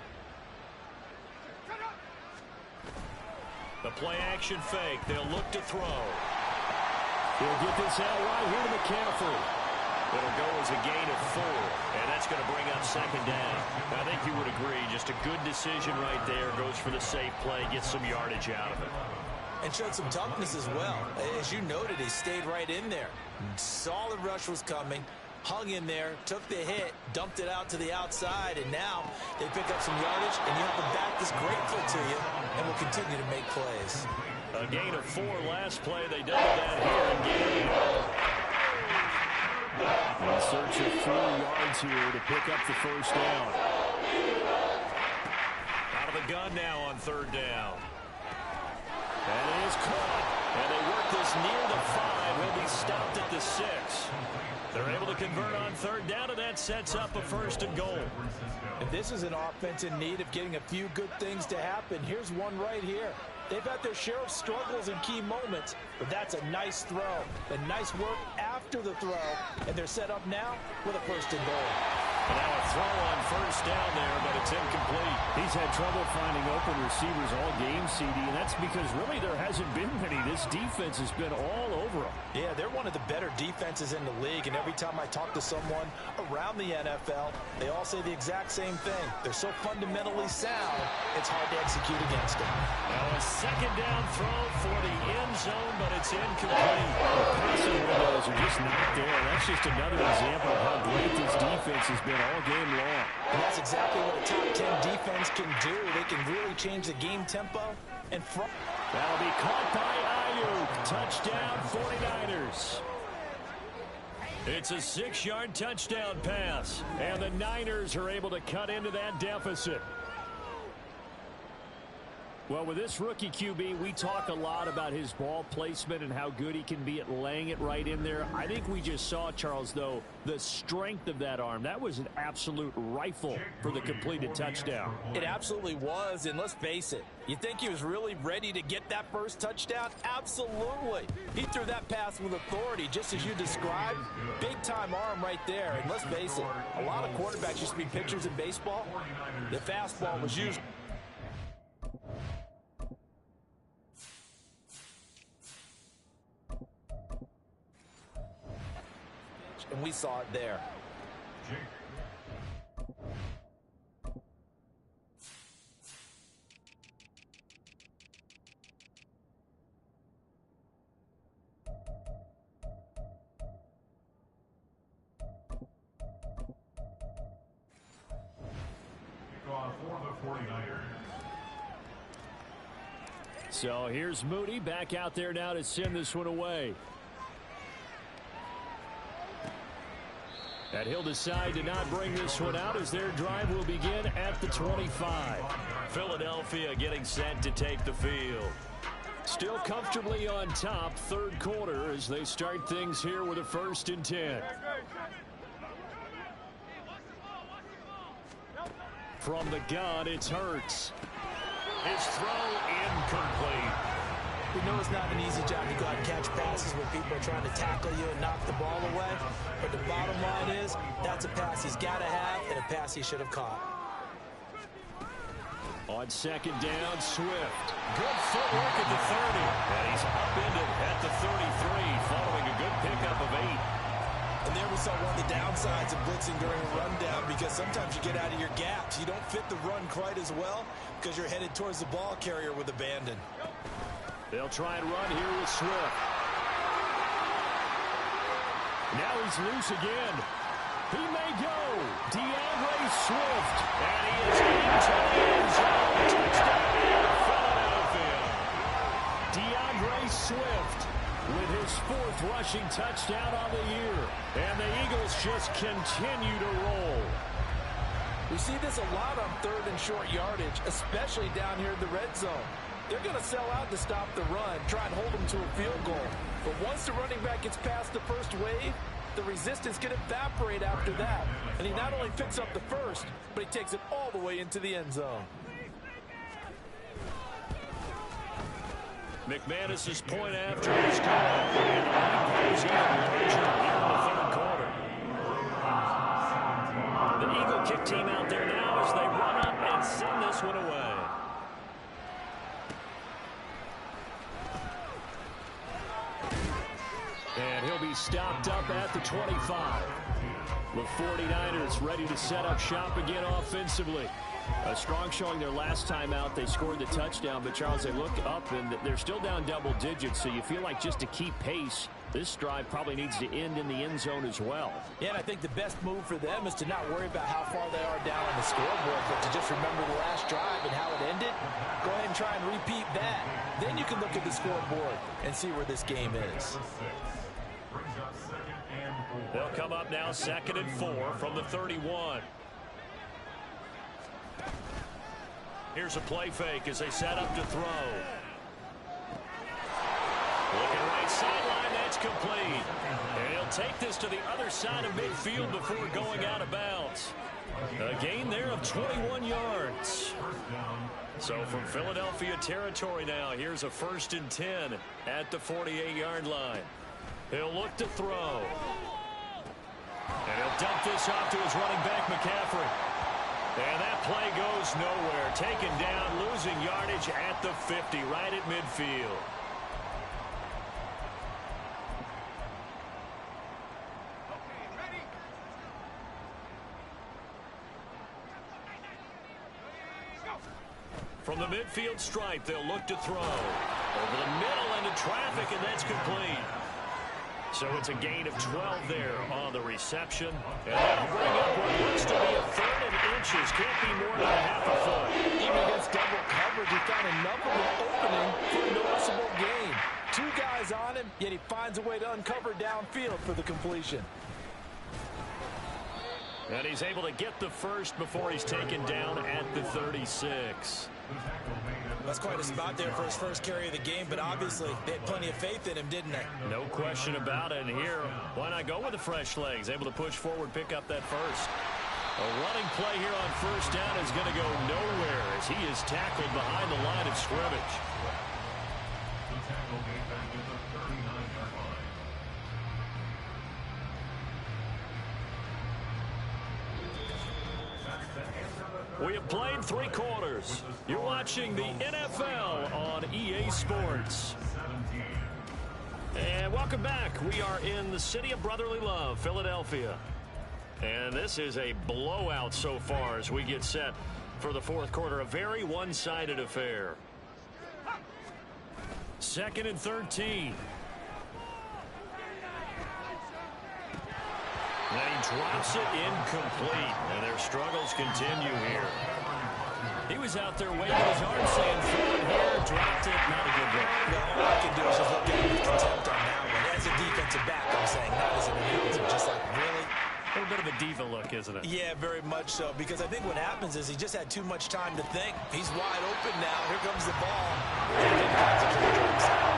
Speaker 2: The play-action fake. They'll look to throw.
Speaker 5: He'll get this out right here to McCaffrey.
Speaker 2: It'll go as a gain of 4, and that's going to bring up 2nd down. I think you would agree, just a good decision right there. Goes for the safe play, gets some yardage out of it.
Speaker 3: And showed some toughness as well. As you noted, he stayed right in there. Solid rush was coming. Hung in there, took the hit, dumped it out to the outside, and now they pick up some yardage, and you have a back that's grateful to you and will continue to make plays.
Speaker 2: A gain of 4 last play. They doubled that here and gain.
Speaker 5: In search of 4 yards here to pick up the first down.
Speaker 2: Out of the gun now on 3rd down.
Speaker 5: And it is caught.
Speaker 2: And they work this near the 5. He'll be stopped at the 6. They're able to convert on 3rd down, and that sets up a 1st and goal.
Speaker 3: And this is an offense in need of getting a few good things to happen. Here's one right here. They've had their share of struggles in key moments, but that's a nice throw. A nice work after the throw, and they're set up now with a 1st and goal.
Speaker 2: And now a throw on 1st down there, but it's incomplete.
Speaker 5: He's had trouble finding open receivers all game, CD, and that's because really there hasn't been many. This defense has been all over them.
Speaker 3: Yeah, they're one of the better defenses in the league, and every time I talk to someone around the NFL, they all say the exact same thing. They're so fundamentally sound, it's hard to execute against them.
Speaker 2: Now a 2nd down throw for the end zone, but it's incomplete.
Speaker 5: The passing windows are just not there. That's just another example of how great this defense has been all game long.
Speaker 3: And that's exactly what a top 10 defense can do. They can really change the game tempo and front.
Speaker 5: That'll be caught by Ayuk. Touchdown 49ers.
Speaker 2: It's a 6-yard touchdown pass,
Speaker 5: and the Niners are able to cut into that deficit. Well, with this rookie QB, we talk a lot about his ball placement and how good he can be at laying it right in there. I think we just saw, Charles, though, the strength of that arm. That was an absolute rifle for the completed touchdown.
Speaker 3: It absolutely was, and let's face it, you think he was really ready to get that first touchdown? Absolutely. He threw that pass with authority, just as you described. Big-time arm right there, and let's face it, a lot of quarterbacks used to be pitchers in baseball. The fastball was used. And we saw it there.
Speaker 4: For the 49ers.
Speaker 5: So here's Moody back out there now to send this one away. And he'll decide to not bring this one out as their drive will begin at the 25.
Speaker 2: Philadelphia getting set to take the field.
Speaker 5: Still comfortably on top, third quarter as they start things here with a 1st and 10. From the gun, it's Hurts.
Speaker 2: His throw incomplete.
Speaker 3: We know it's not an easy job to go out and catch passes when people are trying to tackle you and knock the ball away. But the bottom line is, that's a pass he's got to have and a pass he should have caught.
Speaker 5: On 2nd down, Swift.
Speaker 2: Good footwork at the 30. And he's upended at the 33 following a good pickup of 8.
Speaker 3: And there we saw one of the downsides of blitzing during a rundown, because sometimes you get out of your gaps. You don't fit the run quite as well because you're headed towards the ball carrier with abandon.
Speaker 5: They'll try and run here with Swift. Now he's loose again. He may go. DeAndre Swift.
Speaker 2: And he is into the end zone. Touchdown, Philadelphia.
Speaker 5: DeAndre Swift with his 4th rushing touchdown on the year. And the Eagles just continue to roll.
Speaker 3: We see this a lot on 3rd and short yardage, especially down here in the red zone. They're going to sell out to stop the run, try and hold them to a field goal. But once the running back gets past the first wave, the resistance can evaporate after that. And he not only picks up the first, but he takes it all the way into the end zone.
Speaker 2: McManus's point after is gone. And the line goes in here in the 3rd quarter.
Speaker 5: The Eagle kick team out there now as they run up and send this one away. And he'll be stopped up at the 25. The 49ers ready to set up shop again offensively. A strong showing their last time out. They scored the touchdown, but Charles, they look up and they're still down double digits, so you feel like just to keep pace, this drive probably needs to end in the end zone as well.
Speaker 3: Yeah, and I think the best move for them is to not worry about how far they are down on the scoreboard, but to just remember the last drive and how it ended. Go ahead and try and repeat that. Then you can look at the scoreboard and see where this game is.
Speaker 2: They'll come up now 2nd and 4 from the 31. Here's a play fake as they set up to throw. Looking right sideline, that's complete. And he'll take this to the other side of midfield before going out of bounds. A gain there of 21 yards. So from Philadelphia territory now, here's a 1st and 10 at the 48-yard line. He'll look to throw. And he'll dump this off to his running back, McCaffrey. And that play goes nowhere. Taken down, losing yardage at the 50, right at midfield. From the midfield stripe, they'll look to throw. Over the middle into traffic, and that's complete. So it's a gain of 12 there on the reception. And that'll bring up what looks to be a 3rd and inches. Can't be more than a half a foot.
Speaker 3: Even against double coverage, he found enough of an opening for a noticeable gain. 2 guys on him, yet he finds a way to uncover downfield for the completion.
Speaker 2: And he's able to get the first before he's taken down at the 36.
Speaker 3: That's quite a spot there for his first carry of the game, but obviously they had plenty of faith in him, didn't they?
Speaker 5: No question about it. And here, why not go with the fresh legs? Able to push forward, pick up that first. A running play here on first down is going to go nowhere as he is tackled behind the line of scrimmage.
Speaker 4: The tackle made back at the 39-yard line.
Speaker 5: We have played 3 quarters. You're watching the NFL on EA Sports. And welcome back. We are in the city of brotherly love, Philadelphia. And this is a blowout so far as we get set for the fourth quarter. A very one-sided affair. 2nd and 13. And he drops it incomplete. And their struggles continue here. He was out there waving his arm saying, throw it here, dropped it, not a good look.
Speaker 3: No, all I can do is just look at him with contempt on that one. As a defensive back, I'm saying, not as an announcer. Just like, really?
Speaker 5: A little bit of a diva look, isn't it?
Speaker 3: Yeah, very much so, because I think what happens is he just had too much time to think. He's wide open now. Here comes the ball. And he didn't concentrate on himself.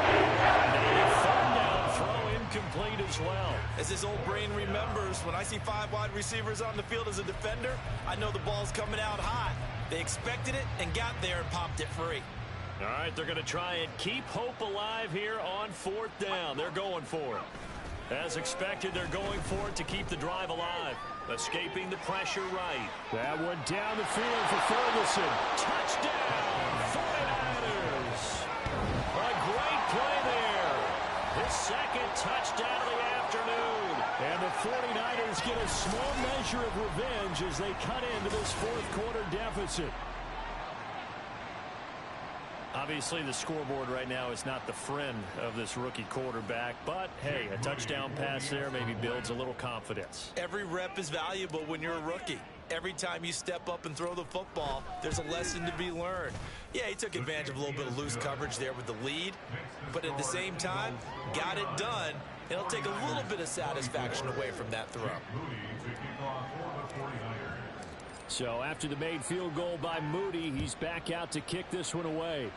Speaker 5: Third down throw incomplete as well.
Speaker 3: As his old brain remembers, when I see 5 wide receivers on the field as a defender, I know the ball's coming out hot. They expected it and got there and popped it free.
Speaker 5: All right, they're going to try and keep hope alive here on 4th down. They're going for it. As expected, they're going for it to keep the drive alive. Escaping the pressure right. That one down the field for Ferguson. Touchdown, 49ers. A great play there. His 2nd touchdown of the afternoon. And the 49ers get a small measure of revenge as they cut into this fourth quarter deficit. Obviously, the scoreboard right now is not the friend of this rookie quarterback. But, hey, a touchdown pass there maybe builds a little confidence.
Speaker 3: Every rep is valuable when you're a rookie. Every time you step up and throw the football, there's a lesson to be learned. Yeah, he took advantage of a little bit of loose coverage there with the lead. But at the same time, got it done. It'll take a little bit of satisfaction away from that throw.
Speaker 5: So after the made field goal by Moody, he's back out to kick this one away.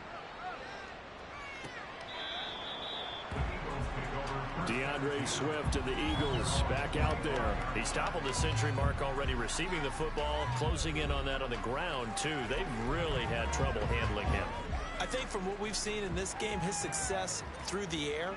Speaker 5: DeAndre Swift and the Eagles back out there. He's toppled the century mark already, receiving the football, closing in on that on the ground, too. They've really had trouble handling him.
Speaker 3: I think from what we've seen in this game, his success through the air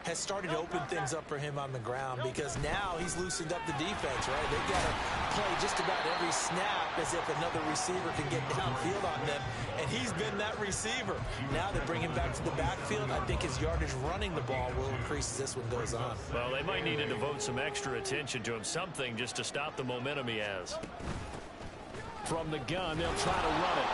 Speaker 3: has started to open things up for him on the ground, because now he's loosened up the defense, right? They've got to play just about every snap as if another receiver can get downfield on them, and he's been that receiver. Now they bring him back to the backfield. I think his yardage running the ball will increase as this one goes on.
Speaker 5: Well, they might need to devote some extra attention to him, something just to stop the momentum he has. From the gun, they'll try to run it.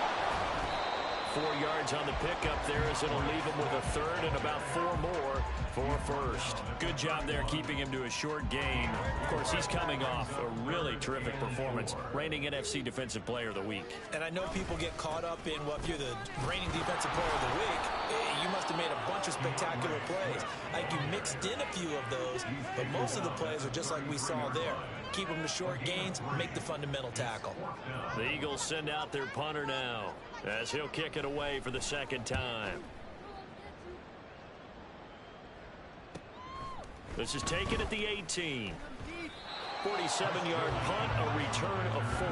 Speaker 5: 4 yards on the pickup there as it'll leave him with a third and about 4 more for first. Good job there keeping him to a short gain. Of course, he's coming off a really terrific performance, reigning NFC Defensive Player of the Week.
Speaker 3: And I know people get caught up in, well, if you're the reigning Defensive Player of the Week, you must have made a bunch of spectacular plays. I think you mixed in a few of those, but most of the plays are just like we saw there. Keep them to short gains, make the fundamental tackle.
Speaker 5: The Eagles send out their punter now, as he'll kick it away for the 2nd time. This is taken at the 18. 47-yard punt, a return of 4.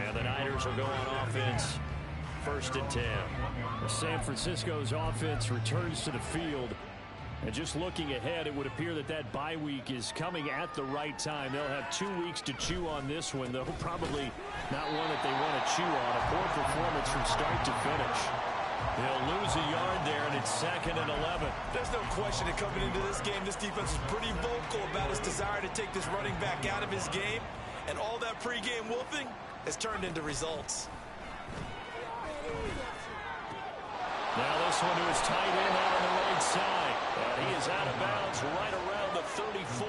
Speaker 5: And the Niners will go on offense, 1st and 10. San Francisco's offense returns to the field. And just looking ahead, it would appear that that bye week is coming at the right time. They'll have 2 weeks to chew on this one, though probably not one that they want to chew on. A poor performance from start to finish. They'll lose a yard there, and it's 2nd and 11.
Speaker 3: There's no question that coming into this game, this defense is pretty vocal about his desire to take this running back out of his game. And all that pregame wolfing has turned into results.
Speaker 5: Now this one to his tight end out on the right side. And he is out of bounds right around the 34.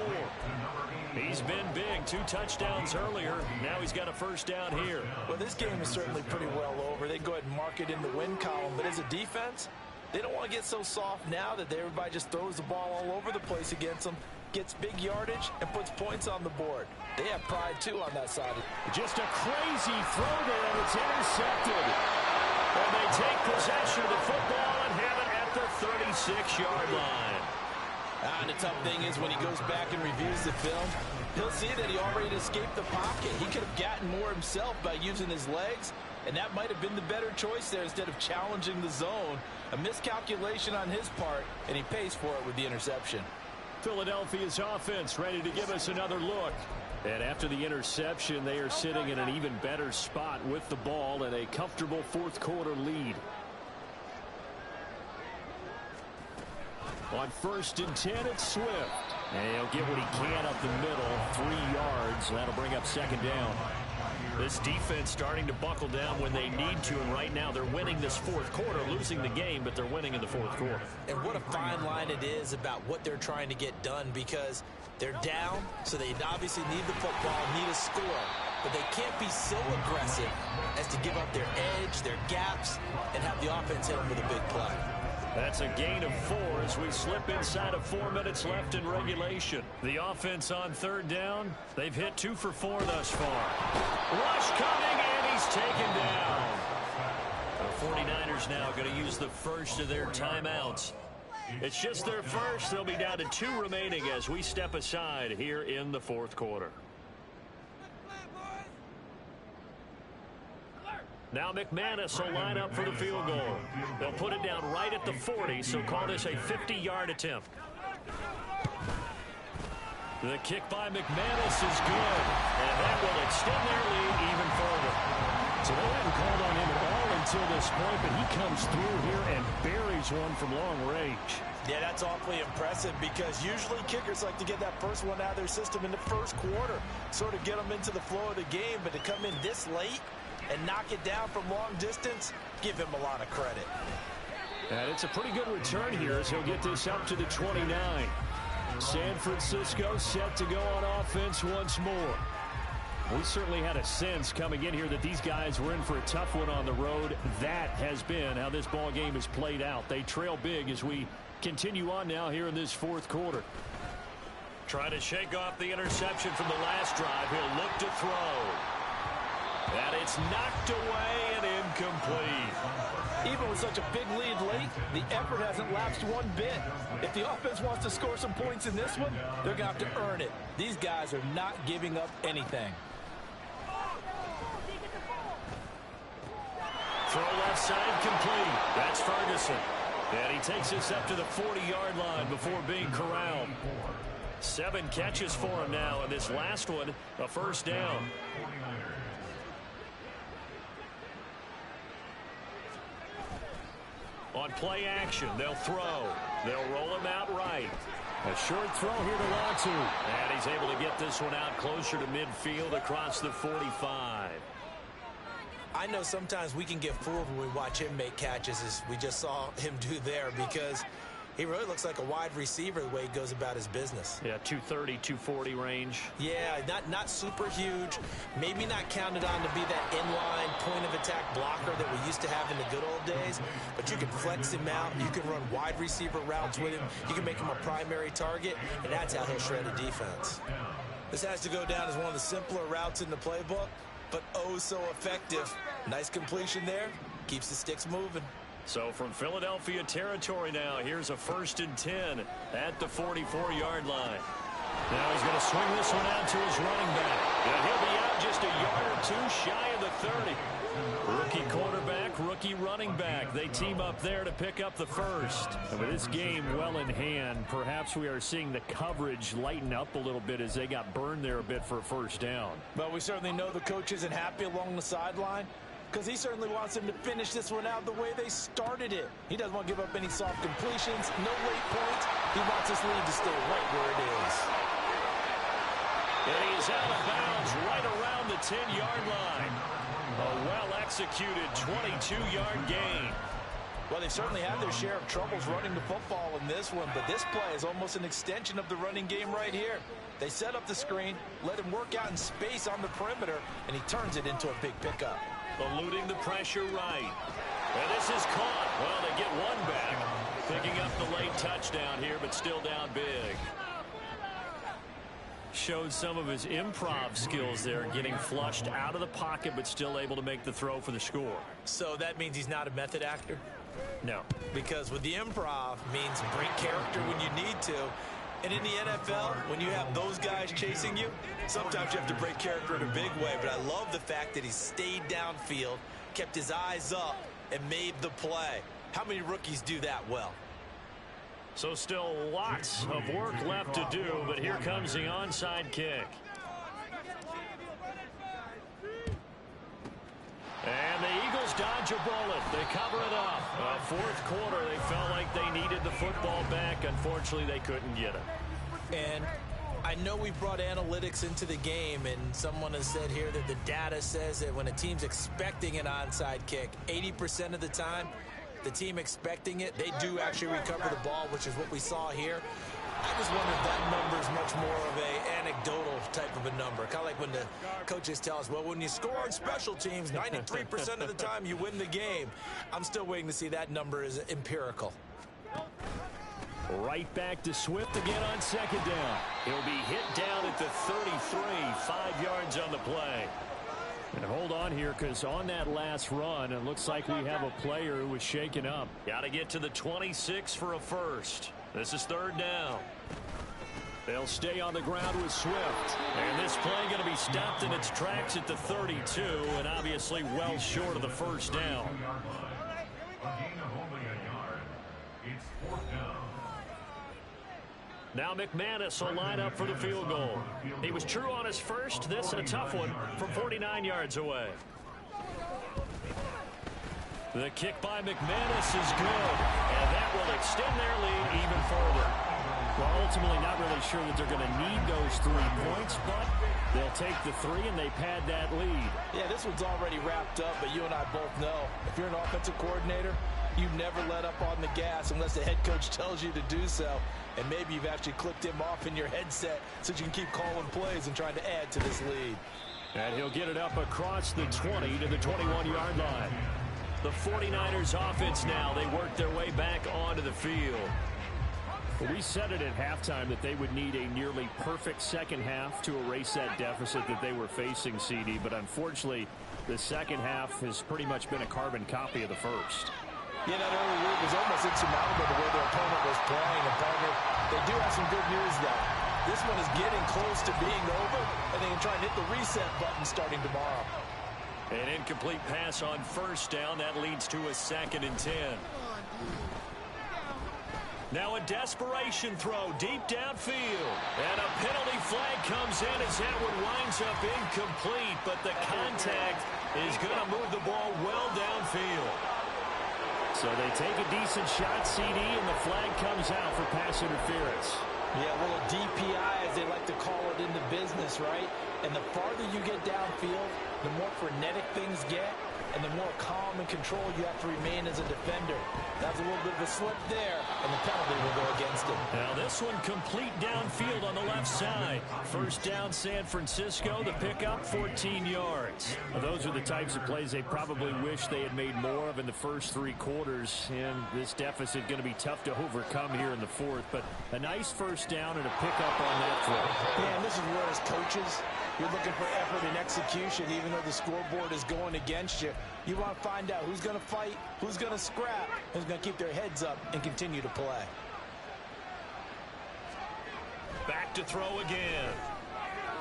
Speaker 5: He's been big. 2 touchdowns earlier. Now he's got a first down here.
Speaker 3: Well, this game is certainly pretty well over. They go ahead and mark it in the win column. But as a defense, they don't want to get so soft now that everybody just throws the ball all over the place against them, gets big yardage, and puts points on the board. They have pride, too, on that side.
Speaker 5: Just a crazy throw there, and it's intercepted. take possession of the football and have it at the 36-yard line.
Speaker 3: And the tough thing is when he goes back and reviews the film, he'll see that he already escaped the pocket. He could have gotten more himself by using his legs, and that might have been the better choice there instead of challenging the zone. A miscalculation on his part, and he pays for it with the interception.
Speaker 5: Philadelphia's offense ready to give us another look. And after the interception, they are sitting in an even better spot with the ball and a comfortable fourth-quarter lead. On 1st and 10, it's Swift. And he'll get what he can up the middle, 3 yards. That'll bring up 2nd down. This defense starting to buckle down when they need to, and right now they're winning this 4th quarter, losing the game, but they're winning in the 4th quarter.
Speaker 3: And what a fine line it is about what they're trying to get done, because they're down, so they obviously need the football, need a score, but they can't be so aggressive as to give up their edge, their gaps, and have the offense hit them with a big play.
Speaker 5: That's a gain of 4 as we slip inside of 4 minutes left in regulation. The offense on 3rd down, they've hit 2 for 4 thus far. Rush coming, and he's taken down. The 49ers now going to use the first of their timeouts. It's just their first. They'll be down to 2 remaining as we step aside here in the 4th quarter. Now McManus will line up for the field goal. They'll put it down right at the 40, so call this a 50-yard attempt. The kick by McManus is good, and that will extend their lead even further. So they haven't called on him at all until this point, but he comes through here and buries one from long range.
Speaker 3: Yeah, that's awfully impressive, because usually kickers like to get that first one out of their system in the 1st quarter, sort of get them into the flow of the game, but to come in this late and knock it down from long distance, give him a lot of credit.
Speaker 5: And it's a pretty good return here as he'll get this up to the 29. San Francisco set to go on offense once more. We certainly had a sense coming in here that these guys were in for a tough one on the road. That has been how this ball game has played out. They trail big as we continue on now here in this 4th quarter. Trying to shake off the interception from the last drive. He'll look to throw. And it's knocked away and incomplete.
Speaker 3: Even with such a big lead late, the effort hasn't lapsed one bit. If the offense wants to score some points in this one, they're going to have to earn it. These guys are not giving up anything.
Speaker 5: Throw left side complete. That's Ferguson. And he takes us up to the 40-yard line before being corralled. 7 catches for him now, and this last one, a 1st down. On play action, they'll throw. They'll roll him out right. A short throw here to Latu. And he's able to get this one out closer to midfield across the 45.
Speaker 3: I know sometimes we can get fooled when we watch him make catches, as we just saw him do there, because he really looks like a wide receiver the way he goes about his business.
Speaker 5: Yeah, 230, 240 range.
Speaker 3: Yeah, not super huge. Maybe not counted on to be that inline point-of-attack blocker that we used to have in the good old days. But you can flex him out. You can run wide receiver routes with him. You can make him a primary target, and that's how he'll shred a defense. This has to go down as one of the simpler routes in the playbook, but oh so effective. Nice completion there. Keeps the sticks moving.
Speaker 5: So from Philadelphia territory now, here's a 1st and 10 at the 44-yard line. Now he's going to swing this one out to his running back. And he'll be out just a yard or 2 shy of the 30. Rookie quarterback, rookie running back. They team up there to pick up the first. And with this game well in hand, perhaps we are seeing the coverage lighten up a little bit as they got burned there a bit for a 1st down.
Speaker 3: But we certainly know the coach isn't happy along the sideline, because he certainly wants them to finish this one out the way they started it. He doesn't want to give up any soft completions, no late points. He wants this lead to stay right where it is.
Speaker 5: And he's out of bounds right around the 10-yard line. A well-executed 22-yard gain.
Speaker 3: Well, they certainly had their share of troubles running the football in this one, but this play is almost an extension of the running game right here. They set up the screen, let him work out in space on the perimeter, and he turns it into a big pickup.
Speaker 5: Eluding the pressure right. And this is caught. Well, they get one back. Picking up the late touchdown here, but still down big. showed some of his improv skills there, getting flushed out of the pocket but still able to make the throw for the score.
Speaker 3: So that means he's not a method actor?
Speaker 5: No.
Speaker 3: Because with the improv means bring character when you need to. And in the NFL, when you have those guys chasing you, sometimes you have to break character in a big way. But I love the fact that he stayed downfield, kept his eyes up, and made the play. How many rookies do that well?
Speaker 5: So still lots of work left to do, but here comes the onside kick. And the Eagles dodge a bullet. They cover it up. Fourth quarter, they felt like they needed the football back. Unfortunately, they couldn't get it.
Speaker 3: And I know we brought analytics into the game, and someone has said here that the data says that when a team's expecting an onside kick, 80% of the time, the team expecting it, they do actually recover the ball, which is what we saw here. I just wonder if that number is much more of an anecdotal type of a number. Kind of like when the coaches tell us, well, when you score on special teams, 93% of the time you win the game. I'm still waiting to see that number is empirical.
Speaker 5: Right back to Swift again on second down. He'll be hit down at the 33, 5 yards on the play. And hold on here, because on that last run, it looks like we have a player who was shaken up. Got to get to the 26 for a first. This is third down. They'll stay on the ground with Swift. And this play going to be stopped in its tracks at the 32, and obviously well short of the first down.
Speaker 4: A gain of only a yard. It's fourth down.
Speaker 5: Now McManus will line up for the field goal. He was true on his first. This a tough one from 49 yards away. The kick by McManus is good, and that will extend their lead even further. Well, ultimately not really sure that they're going to need those 3 points, but they'll take the 3 and they pad that lead.
Speaker 3: Yeah, this one's already wrapped up, but you and I both know if you're an offensive coordinator, you never let up on the gas unless the head coach tells you to do so. And maybe you've actually clicked him off in your headset so you can keep calling plays and trying to add to this lead.
Speaker 5: And he'll get it up across the 20 to the 21-yard line. The 49ers offense now, they work their way back onto the field. We said it at halftime that they would need a nearly perfect second half to erase that deficit that they were facing, CD. But unfortunately, the second half has pretty much been a carbon copy of the first.
Speaker 3: Yeah, that early lead was almost insurmountable the way their opponent was playing. And partner, they do have some good news, though. This one is getting close to being over, and they can try and hit the reset button starting tomorrow.
Speaker 5: An incomplete pass on first down. That leads to a 2nd and 10. Now a desperation throw deep downfield. And a penalty flag comes in as that one winds up incomplete. But the contact is going to move the ball well downfield. So they take a decent shot, CD, and the flag comes out for pass interference.
Speaker 3: Yeah, well, a DPI, as they like to call it in the business, right? And the farther you get downfield, the more frenetic things get, and the more calm and control you have to remain as a defender. That's a little bit of a slip there, and the penalty will go against him.
Speaker 5: Now this one complete downfield on the left side. First down San Francisco, the pickup 14 yards. Well, those are the types of plays they probably wish they had made more of in the first 3 quarters, and this deficit going to be tough to overcome here in the fourth, but a nice first down and a pickup on that throw.
Speaker 3: Yeah, and this is where as coaches, you're looking for effort and execution, even though the scoreboard is going against you. You want to find out who's going to fight, who's going to scrap, who's going to keep their heads up and continue to play.
Speaker 5: Back to throw again.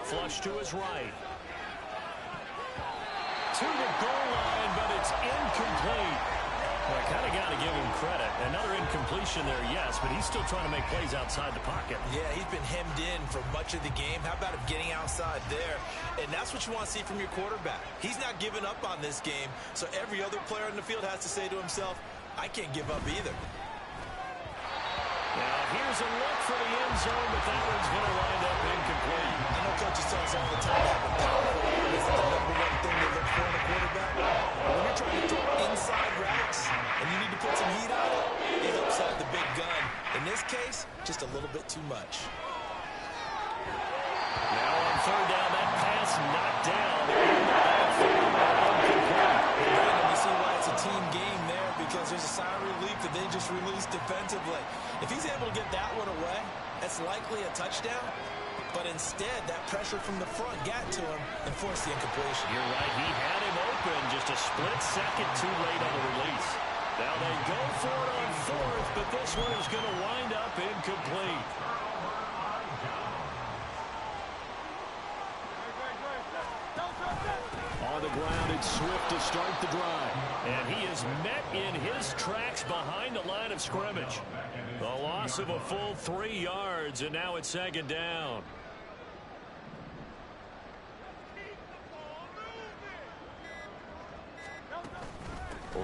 Speaker 5: Flush to his right. To the goal line, but it's incomplete. Well, I kind of got to give him credit. Another incompletion there, yes, but he's still trying to make plays outside the pocket.
Speaker 3: Yeah, he's been hemmed in for much of the game. How about him getting outside there? And that's what you want to see from your quarterback. He's not giving up on this game, so every other player in the field has to say to himself, I can't give up either.
Speaker 5: Now, here's a look for the end zone, but that one's going to wind up incomplete.
Speaker 3: I know coaches tell us all the time that the power is the number one thing they look for in a quarterback. But when you're trying to throw inside routes and you need to put some heat on it, he's upside the big gun. In this case, just a little bit too much.
Speaker 5: Now on third down, that pass knocked down.
Speaker 3: And you see why it's a team game there, because there's a sign of relief that they just released defensively. If he's able to get that one away, that's likely a touchdown. but instead that pressure from the front got to him and forced the incompletion.
Speaker 2: You're right. He had him open just a split second too late on the release. Now they go for it on fourth, but this one is going to wind up incomplete.
Speaker 5: On the ground, it's Swift to start the drive.
Speaker 2: And he is met in his tracks behind the line of scrimmage. The loss of a full 3 yards, and now it's second down.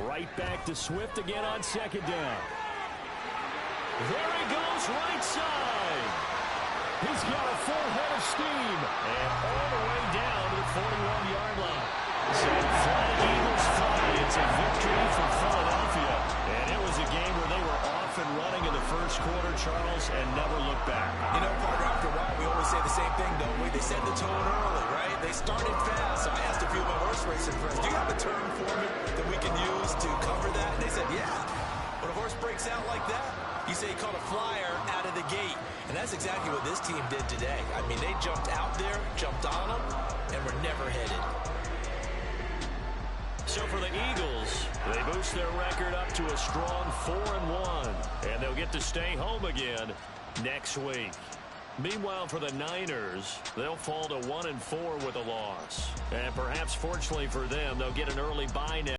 Speaker 5: Right back to Swift again on second down.
Speaker 2: There he goes, right side.
Speaker 5: He's got a full head of steam.
Speaker 2: And all the way down to the 41-yard line. So flag Eagles fly. It's a victory for Philadelphia. And it was a game where they were off and running in the first quarter, Charles, and never looked back.
Speaker 3: You know, Parker, after a while, we always say the same thing, don't we? They set the tone early, right? They started fast. So I asked a few of my horse racing friends, do you have a term for me that we can use to cover that? And they said, yeah. When a horse breaks out like that, you say he caught a flyer out of the gate. And that's exactly what this team did today. I mean, they jumped out there, jumped on them, and were never headed.
Speaker 2: So for the Eagles, they boost their record up to a strong 4-1. And they'll get to stay home again next week. Meanwhile, for the Niners, they'll fall to 1-4 with a loss. And perhaps fortunately for them, they'll get an early bye now.